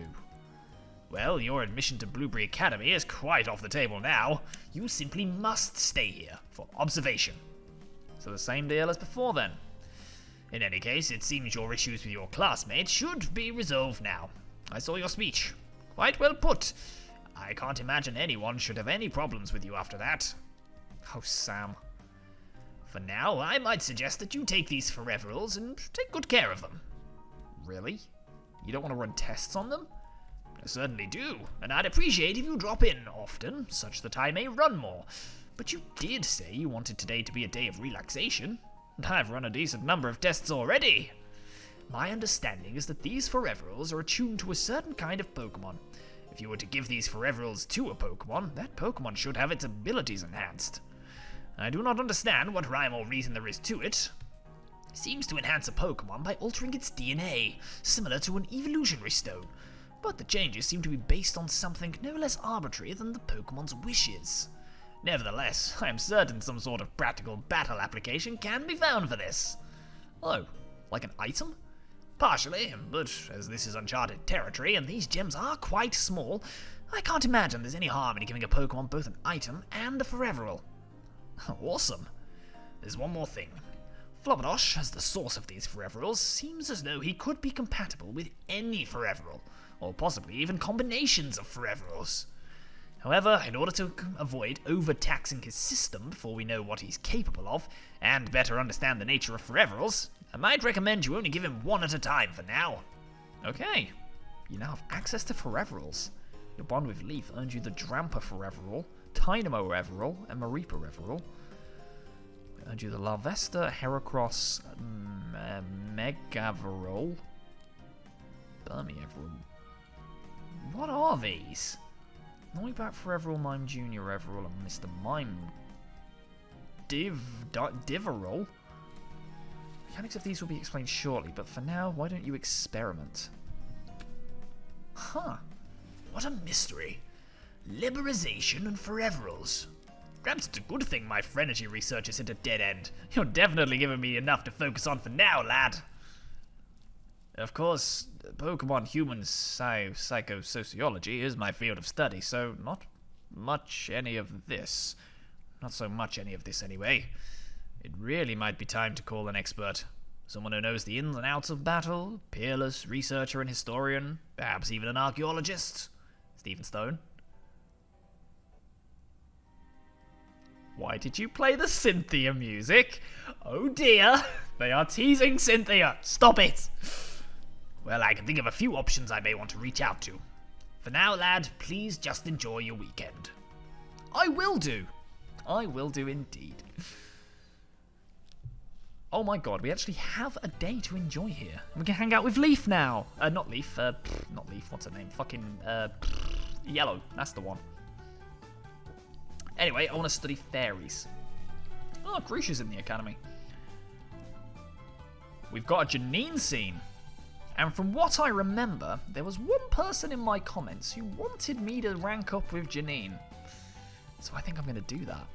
Well, your admission to Blueberry Academy is quite off the table now. You simply must stay here for observation. So the same deal as before then. In any case, it seems your issues with your classmates should be resolved now. I saw your speech. Quite well put. I can't imagine anyone should have any problems with you after that. Oh, Sam. For now, I might suggest that you take these Foreverals and take good care of them. Really? You don't want to run tests on them? I certainly do, and I'd appreciate if you drop in often, such that I may run more. But you did say you wanted today to be a day of relaxation. I've run a decent number of tests already. My understanding is that these Foreverals are attuned to a certain kind of Pokemon. If you were to give these Foreverals to a Pokemon, that Pokemon should have its abilities enhanced. I do not understand what rhyme or reason there is to it. It seems to enhance a Pokemon by altering its DNA, similar to an evolutionary stone. But the changes seem to be based on something no less arbitrary than the Pokemon's wishes. Nevertheless, I am certain some sort of practical battle application can be found for this. Oh, like an item? Partially, but as this is uncharted territory and these gems are quite small, I can't imagine there's any harm in giving a Pokemon both an item and a Foreveral. Awesome. There's one more thing. Flubberdosh, as the source of these Foreverals, seems as though he could be compatible with any Foreveral, or possibly even combinations of Foreverals. However, in order to avoid overtaxing his system before we know what he's capable of, and better understand the nature of Foreverals, I might recommend you only give him one at a time for now. Okay. You now have access to Foreverals. Your bond with Leaf earned you the Drampa Foreveral, Tynamo Everal, and Mareepa Everal. It earned you the Larvesta Heracross Megaveral, Burmy Everal. What are these? Noibat Foreveral, Mime Jr. Everal, and Mr. Mime Diveral. Mechanics of these will be explained shortly, but for now, why don't you experiment? Huh. What a mystery. Liberization and Foreverals. Perhaps it's a good thing my Phrenergy research is at a dead end. You're definitely giving me enough to focus on for now, lad. Of course, Pokemon human psychosociology is my field of study, so not much any of this. Not so much any of this, anyway. It really might be time to call an expert. Someone who knows the ins and outs of battle, peerless researcher and historian, perhaps even an archaeologist. Stephen Stone. Why did you play the Cynthia music? Oh dear, they are teasing Cynthia. Stop it. Well, I can think of a few options I may want to reach out to. For now, lad, please just enjoy your weekend. I will do. I will do indeed. Oh my god, we actually have a day to enjoy here. We can hang out with Leaf now. Not Leaf, not Leaf, what's her name? Fucking, Yellow, that's the one. Anyway, I want to study fairies. Oh, Crucia's in the academy. We've got a Janine scene. And from what I remember, there was one person in my comments who wanted me to rank up with Janine. So I think I'm going to do that.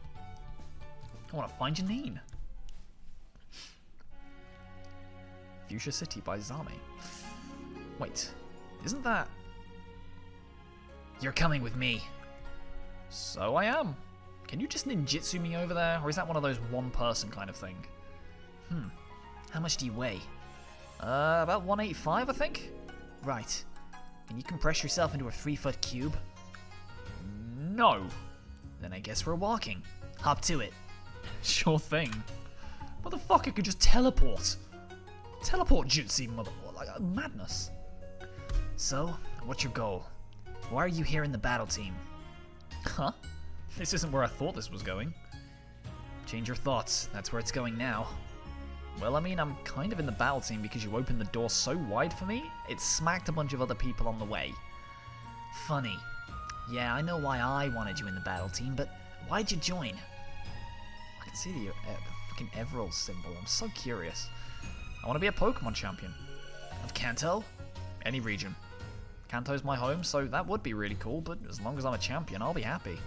I want to find Janine. Fuchsia City by Zame. Wait, isn't that... You're coming with me. So I am. Can you just ninjutsu me over there? Or is that one of those one-person kind of thing? How much do you weigh? About 185, I think? Right. Can you compress yourself into a 3-foot cube? No. Then I guess we're walking. Hop to it. Sure thing. Motherfucker could just teleport. Teleport jutsu, like madness. So, what's your goal? Why are you here in the battle team? Huh? This isn't where I thought this was going. Change your thoughts. That's where it's going now. Well, I mean, I'm kind of in the battle team because you opened the door so wide for me, it smacked a bunch of other people on the way. Funny. Yeah, I know why I wanted you in the battle team, but why'd you join? I can see the fucking Everal symbol. I'm so curious. I want to be a Pokemon champion. Of Kanto? Any region. Kanto's my home, so that would be really cool, but as long as I'm a champion, I'll be happy.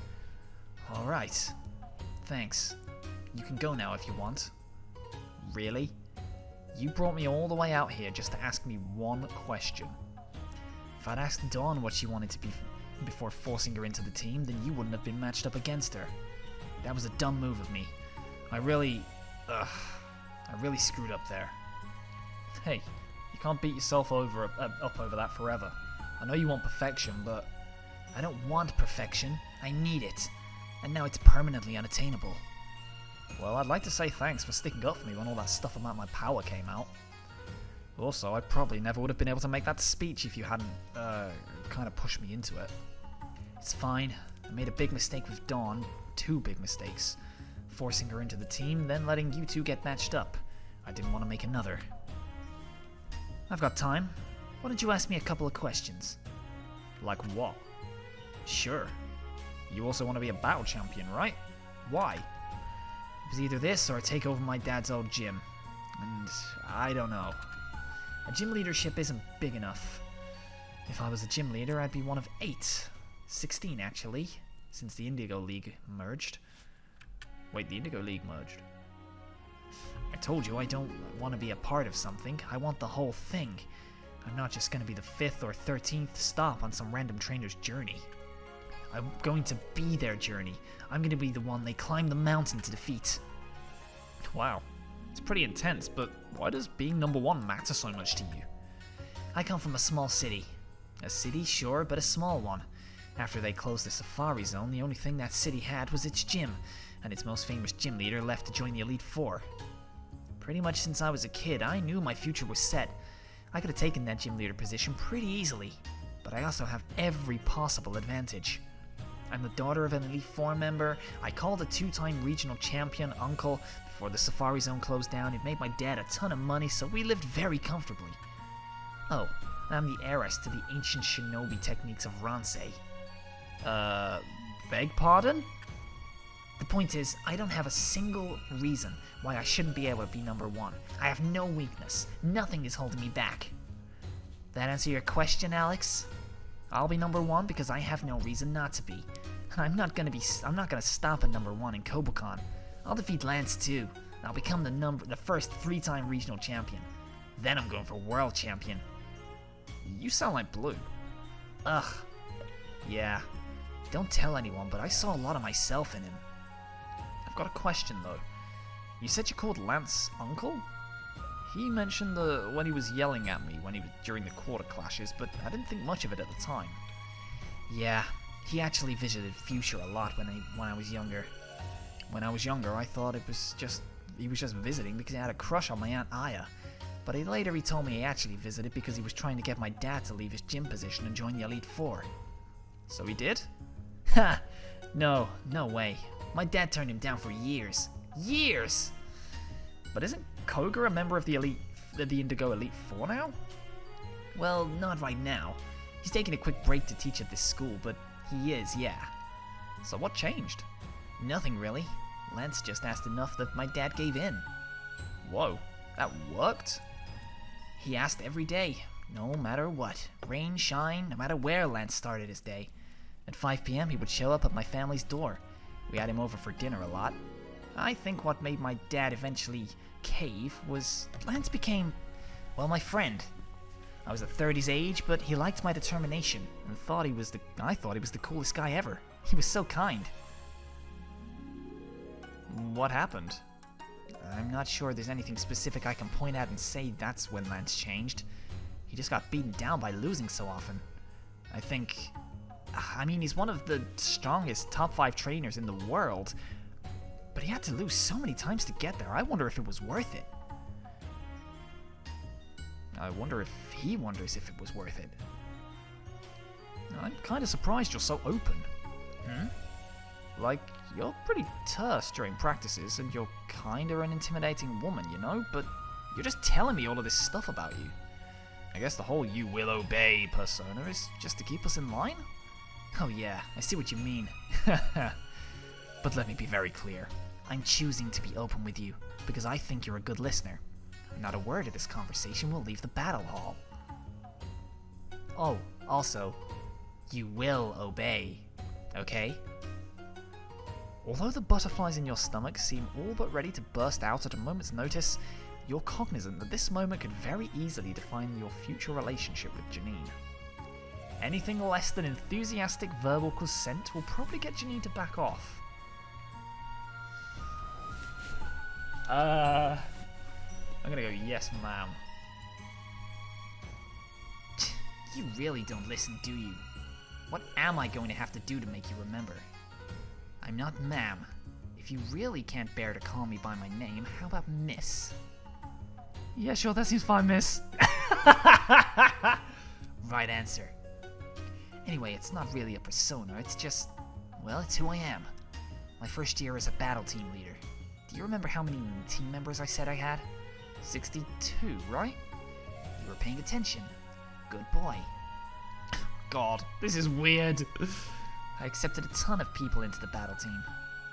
Alright. Thanks. You can go now if you want. Really? You brought me all the way out here just to ask me one question. If I'd asked Dawn what she wanted to be before forcing her into the team, then you wouldn't have been matched up against her. That was a dumb move of me. I really screwed up there. Hey, you can't beat yourself up over that forever. I know you want perfection, but I don't want perfection. I need it. And now it's permanently unattainable. well, I'd like to say thanks for sticking up for me when all that stuff about my power came out. Also, I probably never would have been able to make that speech if you hadn't, kind of pushed me into it. It's fine. I made a big mistake with Dawn. 2 big mistakes. Forcing her into the team, then letting you 2 get matched up. I didn't want to make another. I've got time. Why don't you ask me a couple of questions? Like what? Sure. You also want to be a battle champion, right? Why? It was either this or take over my dad's old gym. And I don't know. A gym leadership isn't big enough. If I was a gym leader, I'd be one of 8. 16, actually, since the Indigo League merged. Wait, the Indigo League merged? I told you I don't want to be a part of something. I want the whole thing. I'm not just going to be the 5th or 13th stop on some random trainer's journey. I'm going to be their journey. I'm going to be the one they climb the mountain to defeat. Wow. It's pretty intense, but why does being number 1 matter so much to you? I come from a small city. A city, sure, but a small one. After they closed the Safari Zone, the only thing that city had was its gym, and its most famous gym leader left to join the Elite Four. Pretty much since I was a kid, I knew my future was set. I could have taken that gym leader position pretty easily, but I also have every possible advantage. I'm the daughter of an Elite Four member. I called a 2-time regional champion uncle before the Safari Zone closed down. It made my dad a ton of money, so we lived very comfortably. Oh, I'm the heiress to the ancient shinobi techniques of Ransei. Beg pardon? The point is, I don't have a single reason why I shouldn't be able to be number 1. I have no weakness. Nothing is holding me back. That answer your question, Alex? I'll be number 1 because I have no reason not to be. I'm not gonna stop at number 1 in Kobukan. I'll defeat Lance too. I'll become the first 3-time regional champion. Then I'm going for world champion. You sound like Blue. Ugh. Yeah. Don't tell anyone, but I saw a lot of myself in him. I've got a question though. You said you called Lance uncle? He mentioned when he was yelling at me during the quarter clashes, but I didn't think much of it at the time. Yeah, he actually visited Fuchsia a lot when I was younger. When I was younger, I thought he was just visiting because he had a crush on my Aunt Aya. But later he told me he actually visited because he was trying to get my dad to leave his gym position and join the Elite Four. So he did? Ha! No way. My dad turned him down for years. Years! But isn't Koga a member of the Indigo Elite Four now? Well, not right now. He's taking a quick break to teach at this school, but he is, yeah. So what changed? Nothing really. Lance just asked enough that my dad gave in. Whoa, that worked? He asked every day, no matter what. Rain, shine, no matter where Lance started his day. At 5 p.m. he would show up at my family's door. We had him over for dinner a lot. I think what made my dad eventually cave was Lance became, well, my friend. I was at 30's age, but he liked my determination and I thought he was the coolest guy ever. He was so kind. What happened? I'm not sure there's anything specific I can point at and say that's when Lance changed. He just got beaten down by losing so often. He's one of the strongest top 5 trainers in the world, but he had to lose so many times to get there. I wonder if it was worth it. I wonder if he wonders if it was worth it. I'm kind of surprised you're so open. Like, you're pretty terse during practices, and you're kind of an intimidating woman, you know? But you're just telling me all of this stuff about you. I guess the whole you will obey persona is just to keep us in line? Oh yeah, I see what you mean. But let me be very clear. I'm choosing to be open with you because I think you're a good listener. Not a word of this conversation will leave the battle hall. Oh, also, you will obey, okay? Although the butterflies in your stomach seem all but ready to burst out at a moment's notice, you're cognizant that this moment could very easily define your future relationship with Janine. Anything less than enthusiastic verbal consent will probably get Janine to back off. I'm gonna go yes, ma'am. You really don't listen, do you? What am I going to have to do to make you remember? I'm not ma'am. If you really can't bear to call me by my name, how about miss? Yeah, sure, that seems fine, miss. Right answer. Anyway, it's not really a persona, it's just, well, it's who I am. My first year as a battle team leader. Do you remember how many team members I said I had? 62, right? You were paying attention. Good boy. God, this is weird. I accepted a ton of people into the battle team.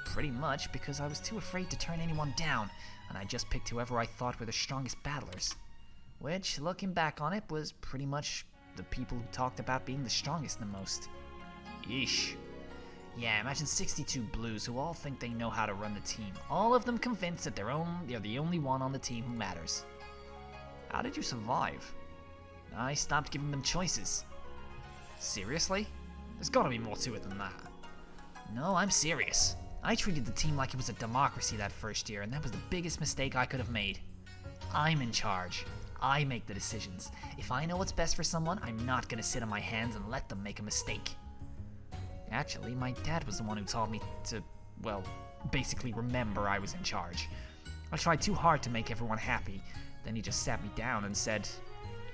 Pretty much because I was too afraid to turn anyone down, and I just picked whoever I thought were the strongest battlers. Which, looking back on it, was pretty much the people who talked about being the strongest the most. Yeesh. Yeah, imagine 62 blues who all think they know how to run the team. All of them convinced that they're the only one on the team who matters. How did you survive? I stopped giving them choices. Seriously? There's gotta be more to it than that. No, I'm serious. I treated the team like it was a democracy that first year, and that was the biggest mistake I could have made. I'm in charge. I make the decisions. If I know what's best for someone, I'm not gonna sit on my hands and let them make a mistake. Actually, my dad was the one who taught me to, well, basically remember I was in charge. I tried too hard to make everyone happy. Then he just sat me down and said,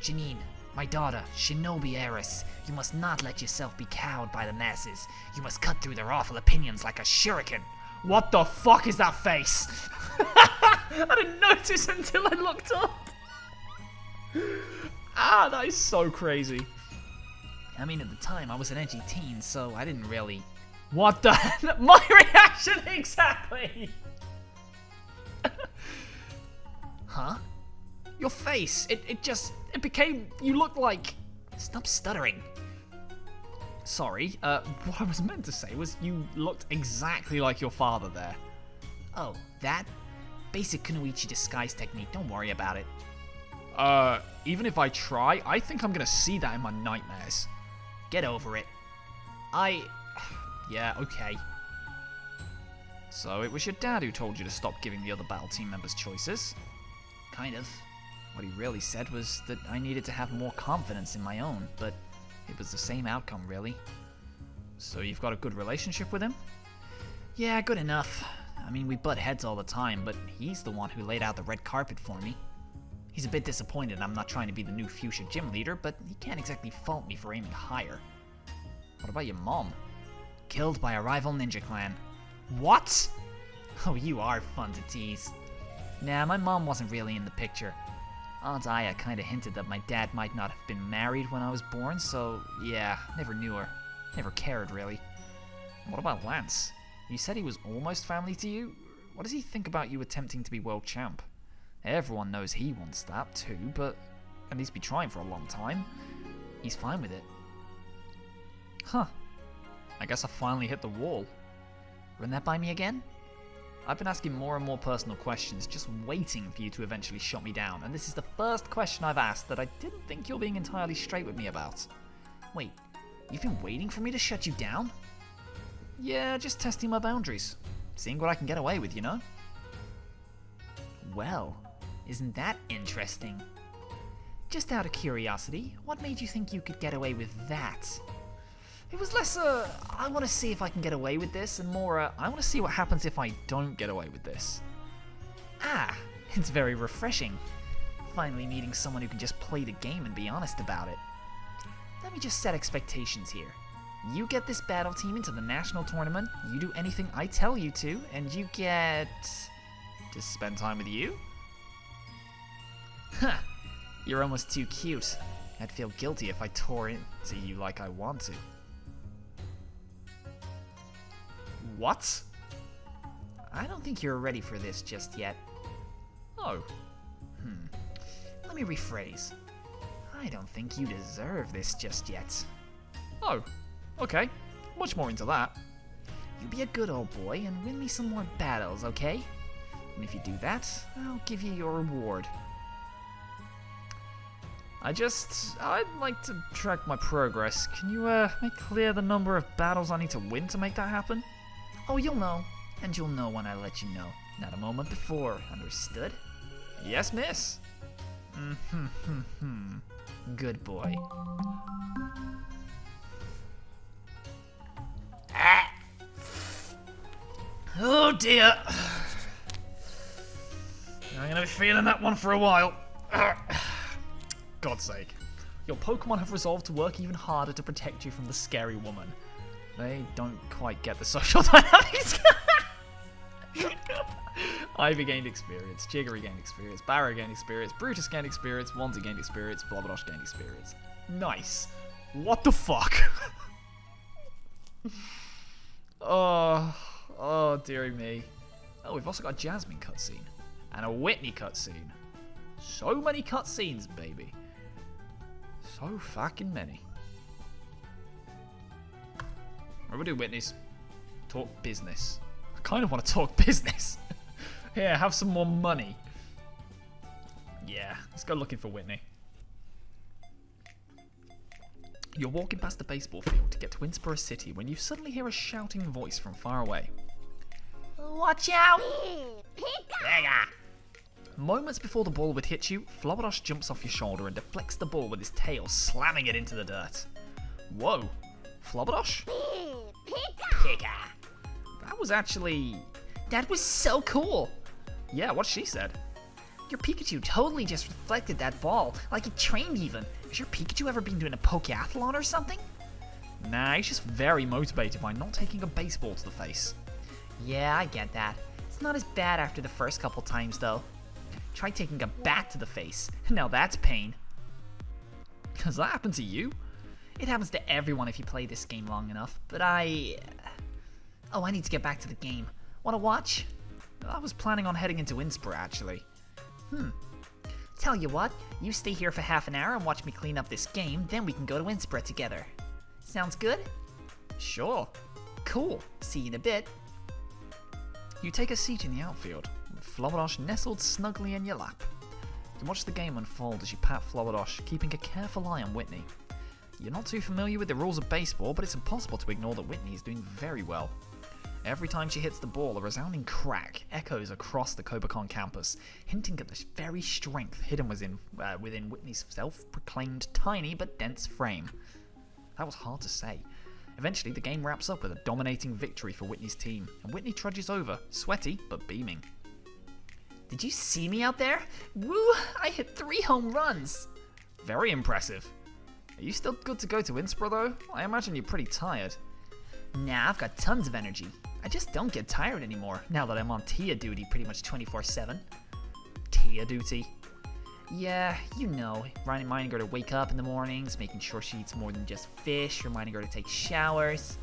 Janine, my daughter, Shinobi heiress, you must not let yourself be cowed by the masses. You must cut through their awful opinions like a shuriken. What the fuck is that face? I didn't notice until I looked up. Ah, that is so crazy. I mean, at the time, I was an edgy teen, so I didn't really... What the... My reaction exactly! Huh? Your face, it became... You looked like... Stop stuttering. Sorry, what I was meant to say was you looked exactly like your father there. Oh, that? Basic kunoichi disguise technique, don't worry about it. Even if I try, I think I'm gonna see that in my nightmares. Get over it. Yeah, okay. So it was your dad who told you to stop giving the other battle team members choices? Kind of. What he really said was that I needed to have more confidence in my own, but it was the same outcome, really. So you've got a good relationship with him? Yeah, good enough. I mean, we butt heads all the time, but he's the one who laid out the red carpet for me. He's a bit disappointed I'm not trying to be the new fuchsia gym leader, but he can't exactly fault me for aiming higher. What about your mom? Killed by a rival ninja clan. What? Oh, you are fun to tease. Nah, my mom wasn't really in the picture. Aunt Aya kinda hinted that my dad might not have been married when I was born, so yeah, never knew her. Never cared, really. What about Lance? You said he was almost family to you? What does he think about you attempting to be world champ? Everyone knows he wants that too, but and he's been trying for a long time. He's fine with it. Huh. I guess I finally hit the wall. Run that by me again? I've been asking more and more personal questions, just waiting for you to eventually shut me down, and this is the first question I've asked that I didn't think you're being entirely straight with me about. Wait, you've been waiting for me to shut you down? Yeah, just testing my boundaries. Seeing what I can get away with, you know? Well, isn't that interesting? Just out of curiosity, what made you think you could get away with that? It was less I want to see if I can get away with this, and more I want to see what happens if I don't get away with this. Ah, it's very refreshing. Finally meeting someone who can just play the game and be honest about it. Let me just set expectations here. You get this battle team into the national tournament, you do anything I tell you to, and you get... to spend time with you? Huh, you're almost too cute. I'd feel guilty if I tore into you like I want to. What? I don't think you're ready for this just yet. Oh. Let me rephrase. I don't think you deserve this just yet. Oh, okay. Much more into that. You be a good old boy and win me some more battles, okay? And if you do that, I'll give you your reward. I'd like to track my progress. Can you, make clear the number of battles I need to win to make that happen? Oh, you'll know. And you'll know when I let you know. Not a moment before, understood? Yes, miss. Good boy. Oh dear. I'm gonna be feeling that one for a while. God's sake. Your Pokemon have resolved to work even harder to protect you from the scary woman. They don't quite get the social dynamics. Ivy gained experience, Jiggery gained experience, Barrow gained experience, Brutus gained experience, Wanzi gained experience, Flabberdosh gained experience. Nice. What the fuck? Oh, dearie me. Oh, we've also got a Jasmine cutscene. And a Whitney cutscene. So many cutscenes, baby. So fucking many. What do we do, Whitney's? Talk business. I kind of want to talk business. Here, have some more money. Yeah, let's go looking for Whitney. You're walking past the baseball field to get to Innsborough City when you suddenly hear a shouting voice from far away. Watch out! Pika! Moments before the ball would hit you, Flabberdosh jumps off your shoulder and deflects the ball with his tail, slamming it into the dirt. Whoa, Flabberdosh? Pika! That was actually... That was so cool! Yeah, what she said. Your Pikachu totally just reflected that ball, like it trained even. Has your Pikachu ever been doing a Pokeathlon or something? Nah, he's just very motivated by not taking a baseball to the face. Yeah, I get that. It's not as bad after the first couple times, though. Try taking a bat to the face. Now that's pain. Does that happen to you? It happens to everyone if you play this game long enough, but I need to get back to the game. Wanna watch? I was planning on heading into Innsborough, actually. Tell you what, you stay here for half an hour and watch me clean up this game, then we can go to Innsborough together. Sounds good? Sure. Cool. See you in a bit. You take a seat in the outfield, with Flabberdosh nestled snugly in your lap. You watch the game unfold as you pat Flabberdosh, keeping a careful eye on Whitney. You're not too familiar with the rules of baseball, but it's impossible to ignore that Whitney is doing very well. Every time she hits the ball, a resounding crack echoes across the Cobacon campus, hinting at the very strength hidden within Whitney's self-proclaimed tiny but dense frame. That was hard to say. Eventually, the game wraps up with a dominating victory for Whitney's team, and Whitney trudges over, sweaty but beaming. Did you see me out there? Woo! I hit 3 home runs! Very impressive. Are you still good to go to Innsborough, though? I imagine you're pretty tired. Nah, I've got tons of energy. I just don't get tired anymore, now that I'm on Tia duty pretty much 24/7. Tia duty? Yeah, you know, reminding her to wake up in the mornings, making sure she eats more than just fish, reminding her to take showers.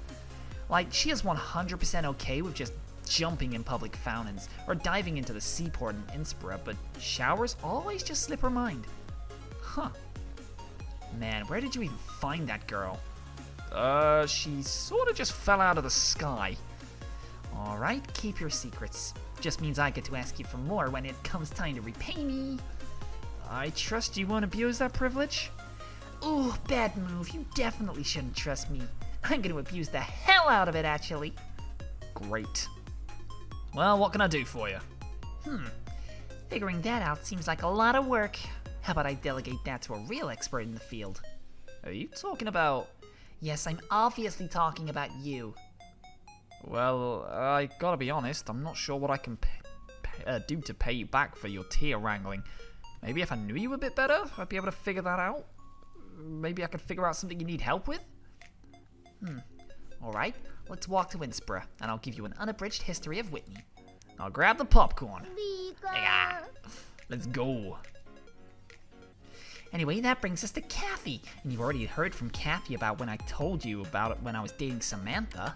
Like, she is 100% okay with just jumping in public fountains or diving into the seaport in Innsborough, but showers always just slip her mind. Huh. Man, where did you even find that girl? She sort of just fell out of the sky. Alright, keep your secrets. Just means I get to ask you for more when it comes time to repay me. I trust you won't abuse that privilege? Ooh, bad move. You definitely shouldn't trust me. I'm gonna abuse the hell out of it, actually. Great. Well, what can I do for you? Figuring that out seems like a lot of work. How about I delegate that to a real expert in the field? Are you talking about... Yes, I'm obviously talking about you. Well, I gotta be honest, I'm not sure what I can do to pay you back for your Tia wrangling. Maybe if I knew you a bit better, I'd be able to figure that out. Maybe I could figure out something you need help with? Alright, let's walk to Innsborough, and I'll give you an unabridged history of Whitney. I'll grab the popcorn. Pika! Let's go. Anyway, that brings us to Kathy, and you've already heard from Kathy about when I told you about it when I was dating Samantha.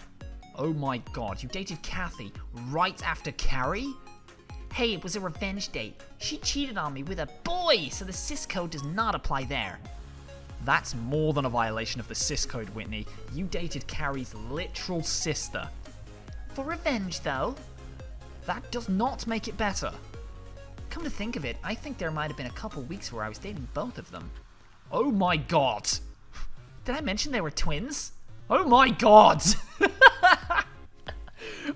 Oh my god, you dated Kathy right after Carrie? Hey, it was a revenge date. She cheated on me with a boy, so the cis code does not apply there. That's more than a violation of the cis code, Whitney. You dated Carrie's literal sister. For revenge, though. That does not make it better. Come to think of it, I think there might have been a couple weeks where I was dating both of them. Oh my god. Did I mention they were twins? Oh my god!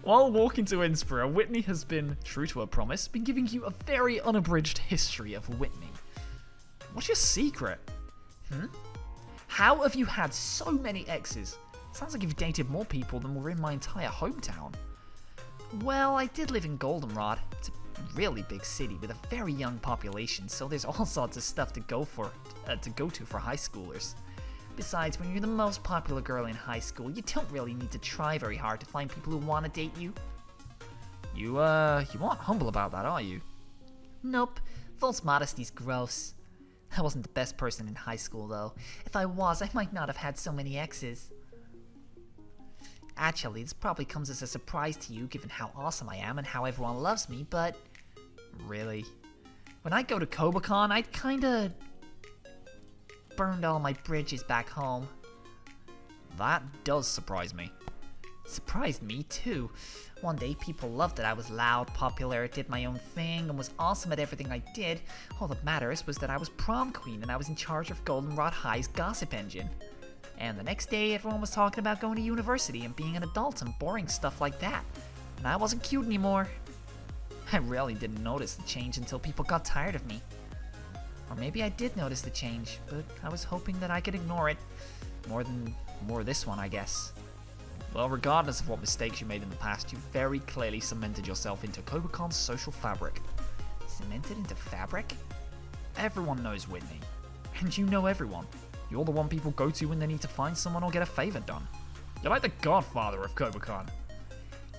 While walking to Innsbruck, Whitney has been, true to her promise, been giving you a very unabridged history of Whitney. What's your secret? How have you had so many exes? Sounds like you've dated more people than were in my entire hometown. Well, I did live in Goldenrod. It's a really big city with a very young population, so there's all sorts of stuff to go to for high schoolers. Besides, when you're the most popular girl in high school, you don't really need to try very hard to find people who want to date you. You aren't humble about that, are you? Nope. False modesty's gross. I wasn't the best person in high school, though. If I was, I might not have had so many exes. Actually, this probably comes as a surprise to you, given how awesome I am and how everyone loves me, but... Really? When I go to KobaCon, I kinda... burned all my bridges back home. That does surprise me. Surprised me, too. One day, people loved that I was loud, popular, did my own thing, and was awesome at everything I did. All that matters was that I was prom queen and I was in charge of Goldenrod High's gossip engine. And the next day, everyone was talking about going to university and being an adult and boring stuff like that. And I wasn't cute anymore. I really didn't notice the change until people got tired of me. Or maybe I did notice the change, but I was hoping that I could ignore it. More this one, I guess. Well, regardless of what mistakes you made in the past, you very clearly cemented yourself into KobaCon's social fabric. Cemented into fabric? Everyone knows Whitney. And you know everyone. You're the one people go to when they need to find someone or get a favor done. You're like the godfather of KobaCon.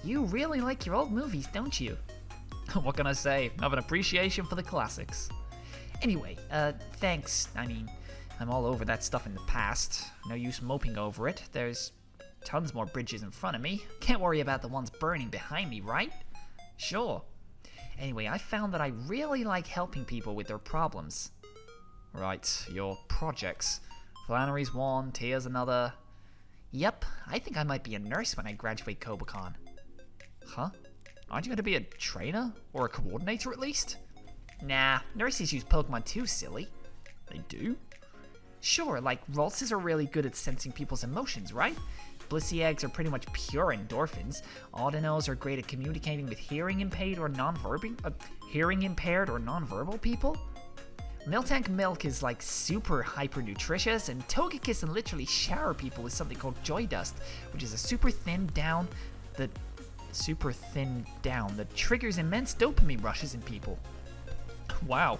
You really like your old movies, don't you? What can I say? I have an appreciation for the classics. Anyway, thanks. I mean, I'm all over that stuff in the past. No use moping over it. There's tons more bridges in front of me. Can't worry about the ones burning behind me, right? Sure. Anyway, I found that I really like helping people with their problems. Right, your projects. Flannery's one, Tia's another. Yep, I think I might be a nurse when I graduate KobaCon. Huh? Aren't you going to be a trainer? Or a coordinator at least? Nah, nurses use Pokemon too, silly. They do? Sure, like Ralses are really good at sensing people's emotions, right? Blissey eggs are pretty much pure endorphins. Audinos are great at communicating with hearing impaired or non-verbal people. Miltank Milk is like super hyper nutritious, and Togekiss can literally shower people with something called Joy Dust, which is a super thin down that triggers immense dopamine rushes in people. Wow.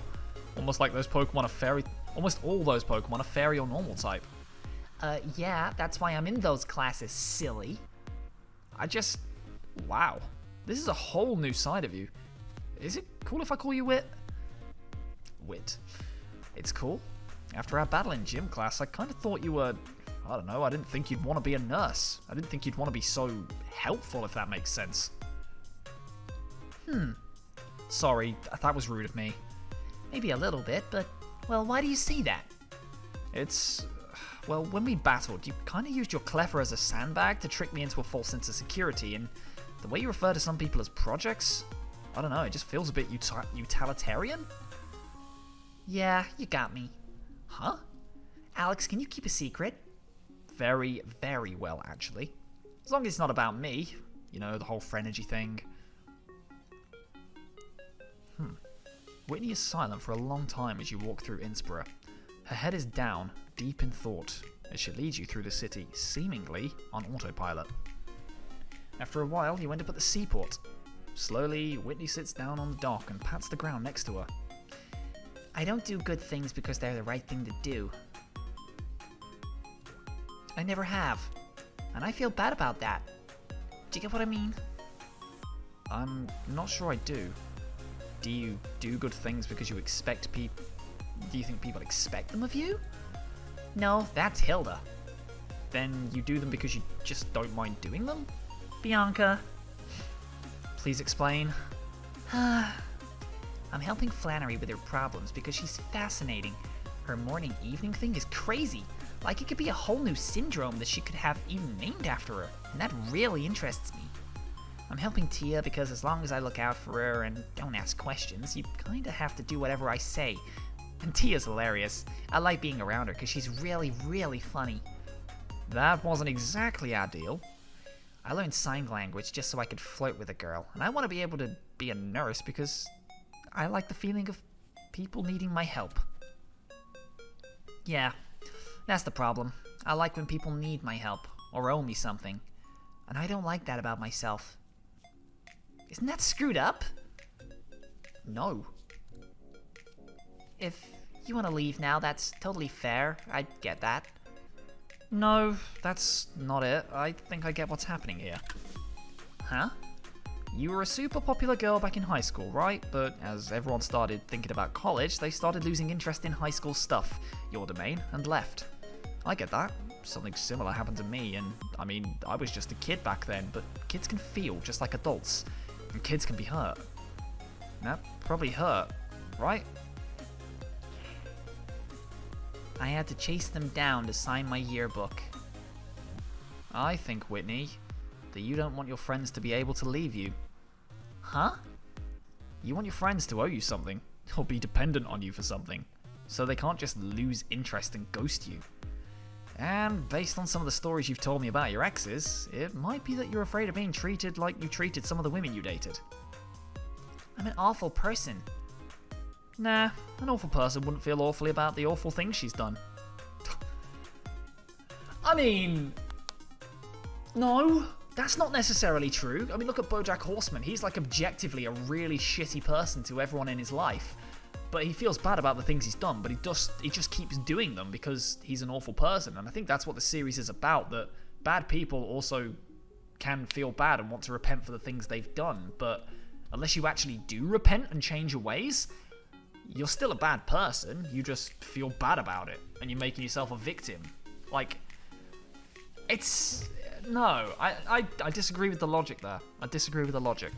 Almost like those Pokemon are fairy. Almost all those Pokemon are fairy or normal type. Yeah, that's why I'm in those classes, silly. Wow. This is a whole new side of you. Is it cool if I call you Wit? Wit. It's cool. After our battle in gym class, I kind of thought you were... I don't know, I didn't think you'd want to be a nurse. I didn't think you'd want to be so helpful, if that makes sense. Sorry, that was rude of me. Maybe a little bit, but, well, why do you say that? It's... Well, when we battled, you kind of used your clever as a sandbag to trick me into a false sense of security, and the way you refer to some people as projects, I don't know, it just feels a bit utilitarian? Yeah, you got me. Huh? Alex, can you keep a secret? Very, very well, actually. As long as it's not about me. You know, the whole Phrenergy thing. Whitney is silent for a long time as you walk through Innsbruck. Her head is down, deep in thought, as she leads you through the city, seemingly on autopilot. After a while, you end up at the seaport. Slowly, Whitney sits down on the dock and pats the ground next to her. I don't do good things because they're the right thing to do. I never have. And I feel bad about that. Do you get what I mean? I'm not sure I do. Do you do good things because you expect people... Do you think people expect them of you? No, that's Hilda. Then you do them because you just don't mind doing them? Bianca. Please explain. I'm helping Flannery with her problems because she's fascinating. Her morning-evening thing is crazy. Like, it could be a whole new syndrome that she could have even named after her, and that really interests me. I'm helping Tia because as long as I look out for her and don't ask questions, you kinda have to do whatever I say. And Tia's hilarious. I like being around her because she's really, really funny. That wasn't exactly ideal. I learned sign language just so I could flirt with a girl, and I want to be able to be a nurse because I like the feeling of people needing my help. Yeah, that's the problem. I like when people need my help, or owe me something, and I don't like that about myself. Isn't that screwed up? No. If you want to leave now, that's totally fair. I get that. No, that's not it. I think I get what's happening here. Huh? You were a super popular girl back in high school, right? But as everyone started thinking about college, they started losing interest in high school stuff, your domain, and left. I get that. Something similar happened to me, and I mean, I was just a kid back then, but kids can feel just like adults, and kids can be hurt. That probably hurt, right? I had to chase them down to sign my yearbook. I think, Whitney, that you don't want your friends to be able to leave you. Huh? You want your friends to owe you something, or be dependent on you for something, so they can't just lose interest and ghost you. And based on some of the stories you've told me about your exes, it might be that you're afraid of being treated like you treated some of the women you dated. I'm an awful person. Nah, an awful person wouldn't feel awfully about the awful things she's done. I mean, no, that's not necessarily true. I mean, look at BoJack Horseman. He's like objectively a really shitty person to everyone in his life. But he feels bad about the things he's done, but he just keeps doing them because he's an awful person. And I think that's what the series is about, that bad people also can feel bad and want to repent for the things they've done. But unless you actually do repent and change your ways, you're still a bad person. You just feel bad about it, and you're making yourself a victim. Like, it's... No, I disagree with the logic there. I disagree with the logic.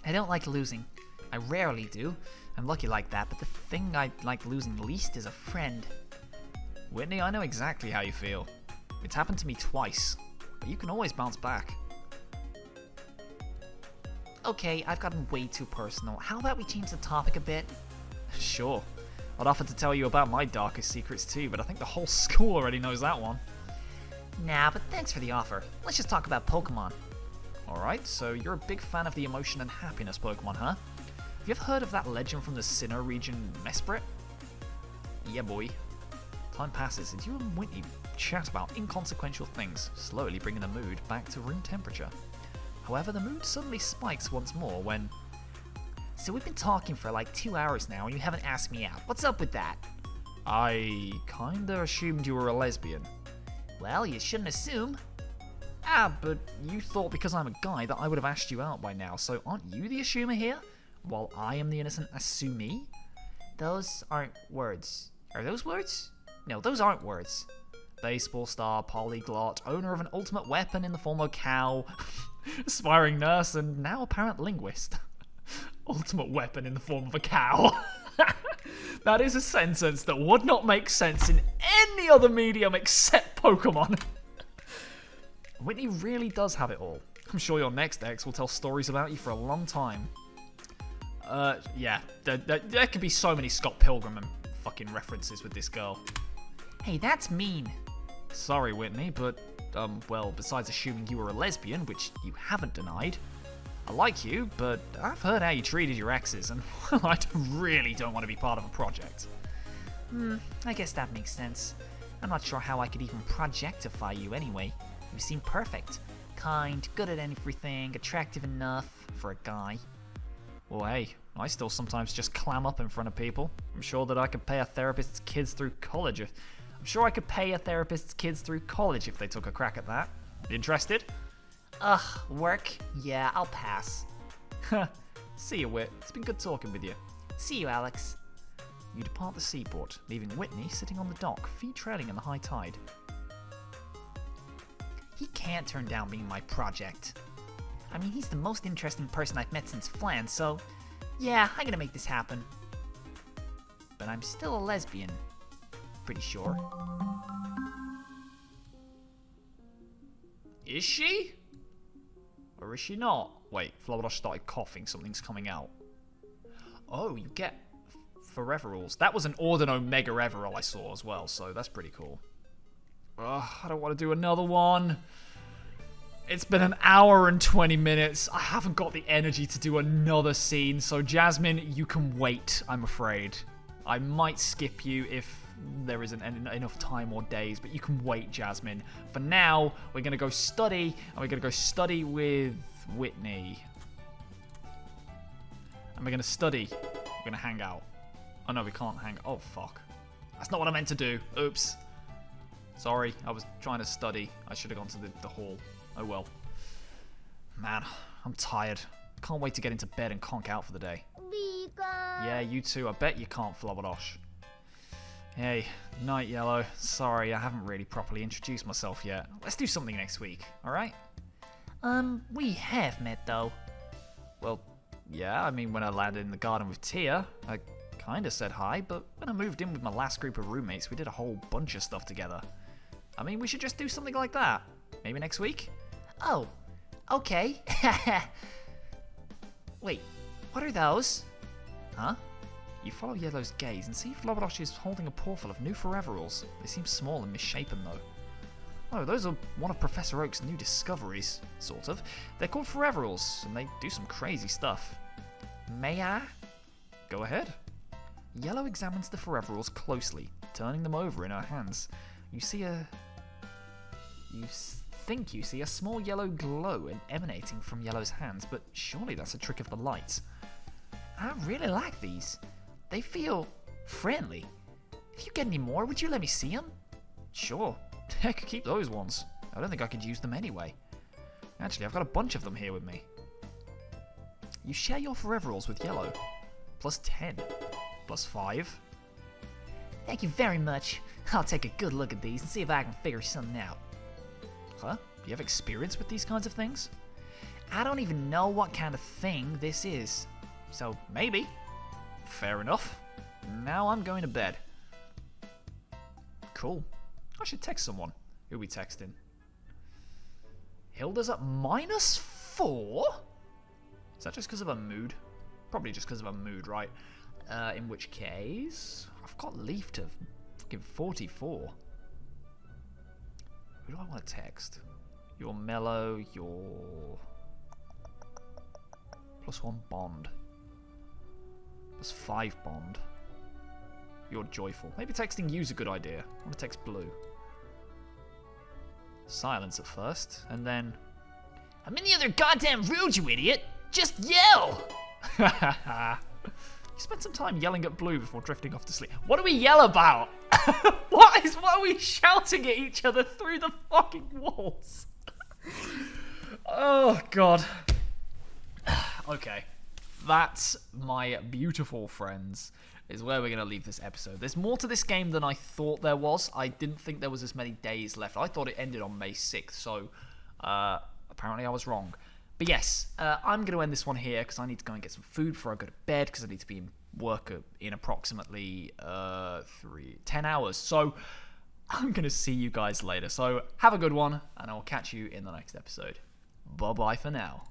I don't like losing. I rarely do. I'm lucky like that, but the thing I like losing least is a friend. Whitney, I know exactly how you feel. It's happened to me twice, but you can always bounce back. Okay, I've gotten way too personal. How about we change the topic a bit? Sure. I'd offer to tell you about my darkest secrets too, but I think the whole school already knows that one. Nah, but thanks for the offer. Let's just talk about Pokemon. Alright, so you're a big fan of the emotion and happiness Pokemon, huh? Have you ever heard of that legend from the Sinnoh region, Mesprit? Yeah, boy. Time passes and you and Whitney chat about inconsequential things, slowly bringing the mood back to room temperature. However, the mood suddenly spikes once more when... So we've been talking for like 2 hours now and you haven't asked me out. What's up with that? I kinda assumed you were a lesbian. Well, you shouldn't assume. Ah, but you thought because I'm a guy that I would have asked you out by now, so aren't you the assumer here? While I am the innocent assumee? Those aren't words. Are those words? No, those aren't words. Baseball star, polyglot, owner of an ultimate weapon in the form of a cow, aspiring nurse, and now apparent linguist. Ultimate weapon in the form of a cow. That is a sentence that would not make sense in any other medium except Pokemon. Whitney really does have it all. I'm sure your next ex will tell stories about you for a long time. Yeah, there could be so many Scott Pilgrim and fucking references with this girl. Hey, that's mean. Sorry, Whitney, but, well, besides assuming you were a lesbian, which you haven't denied, I like you, but I've heard how you treated your exes, and well, I really don't want to be part of a project. I guess that makes sense. I'm not sure how I could even projectify you anyway. You seem perfect. Kind, good at everything, attractive enough for a guy. Well, hey, I still sometimes just clam up in front of people. I'm sure that I could pay a therapist's kids through college if they took a crack at that. Interested? Ugh, work? Yeah, I'll pass. See you, Whit. It's been good talking with you. See you, Alex. You depart the seaport, leaving Whitney sitting on the dock, feet trailing in the high tide. He can't turn down being my project. I mean, he's the most interesting person I've met since Flan, so yeah, I'm gonna make this happen. But I'm still a lesbian, pretty sure. Is she? Or is she not? Wait, Flubberdash started coughing. Something's coming out. Oh, you get Foreveralls. That was an Ordino Mega Everall I saw as well, so that's pretty cool. Ugh, I don't want to do another one. It's been an hour and 20 minutes. I haven't got the energy to do another scene, so Jasmine, you can wait, I'm afraid. I might skip you if there isn't enough time or days, but you can wait, Jasmine. For now, we're going to go study, and we're going to go study with Whitney. And we're going to study. We're going to hang out. Oh, no, we can't hang. Oh, fuck. That's not what I meant to do. Oops. Sorry, I was trying to study. I should have gone to the hall. Oh, well. Man, I'm tired. Can't wait to get into bed and conk out for the day. Yeah, you too. I bet you can't, Flubberdosh. Hey, night, Yellow. Sorry, I haven't really properly introduced myself yet. Let's do something next week, alright? We have met, though. Well, yeah, I mean, when I landed in the garden with Tia, I kinda said hi, but when I moved in with my last group of roommates, we did a whole bunch of stuff together. I mean, we should just do something like that. Maybe next week? Oh, okay. Wait, what are those? Huh? You follow Yellow's gaze and see Flubberdosh is holding a paw full of new Foreveralls. They seem small and misshapen, though. Oh, those are one of Professor Oak's new discoveries, sort of. They're called Foreveralls, and they do some crazy stuff. May I? Go ahead. Yellow examines the Foreveralls closely, turning them over in her hands. You see a... think you see a small yellow glow emanating from Yellow's hands, but surely that's a trick of the light. I really like these. They feel friendly. If you get any more, would you let me see them? Sure. Heck, keep those ones. I don't think I could use them anyway. Actually, I've got a bunch of them here with me. You share your Foreveralls with Yellow. Plus 10. Plus 5. Thank you very much. I'll take a good look at these and see if I can figure something out. Huh? Do you have experience with these kinds of things? I don't even know what kind of thing this is. So, maybe. Fair enough. Now I'm going to bed. Cool. I should text someone. Who'll we texting? Hilda's at -4? Is that just because of her mood? Probably just because of her mood, right? In which case, I've got Leaf to fucking 44. Who do I want to text? You're mellow, you're... +1 bond. +5 bond. You're joyful. Maybe texting you's a good idea. I want to text Blue. Silence at first, and then... I'm in the other goddamn room, you idiot! Just yell! You spent some time yelling at Blue before drifting off to sleep. What do we yell about? What are we shouting at each other through the fucking walls? Oh, God. Okay. That's, my beautiful friends, is where we're going to leave this episode. There's more to this game than I thought there was. I didn't think there was as many days left. I thought it ended on May 6th, so apparently I was wrong. But yes, I'm going to end this one here because I need to go and get some food before I go to bed because I need to be in work in approximately 10 hours. So I'm going to see you guys later. So have a good one, and I'll catch you in the next episode. Bye-bye for now.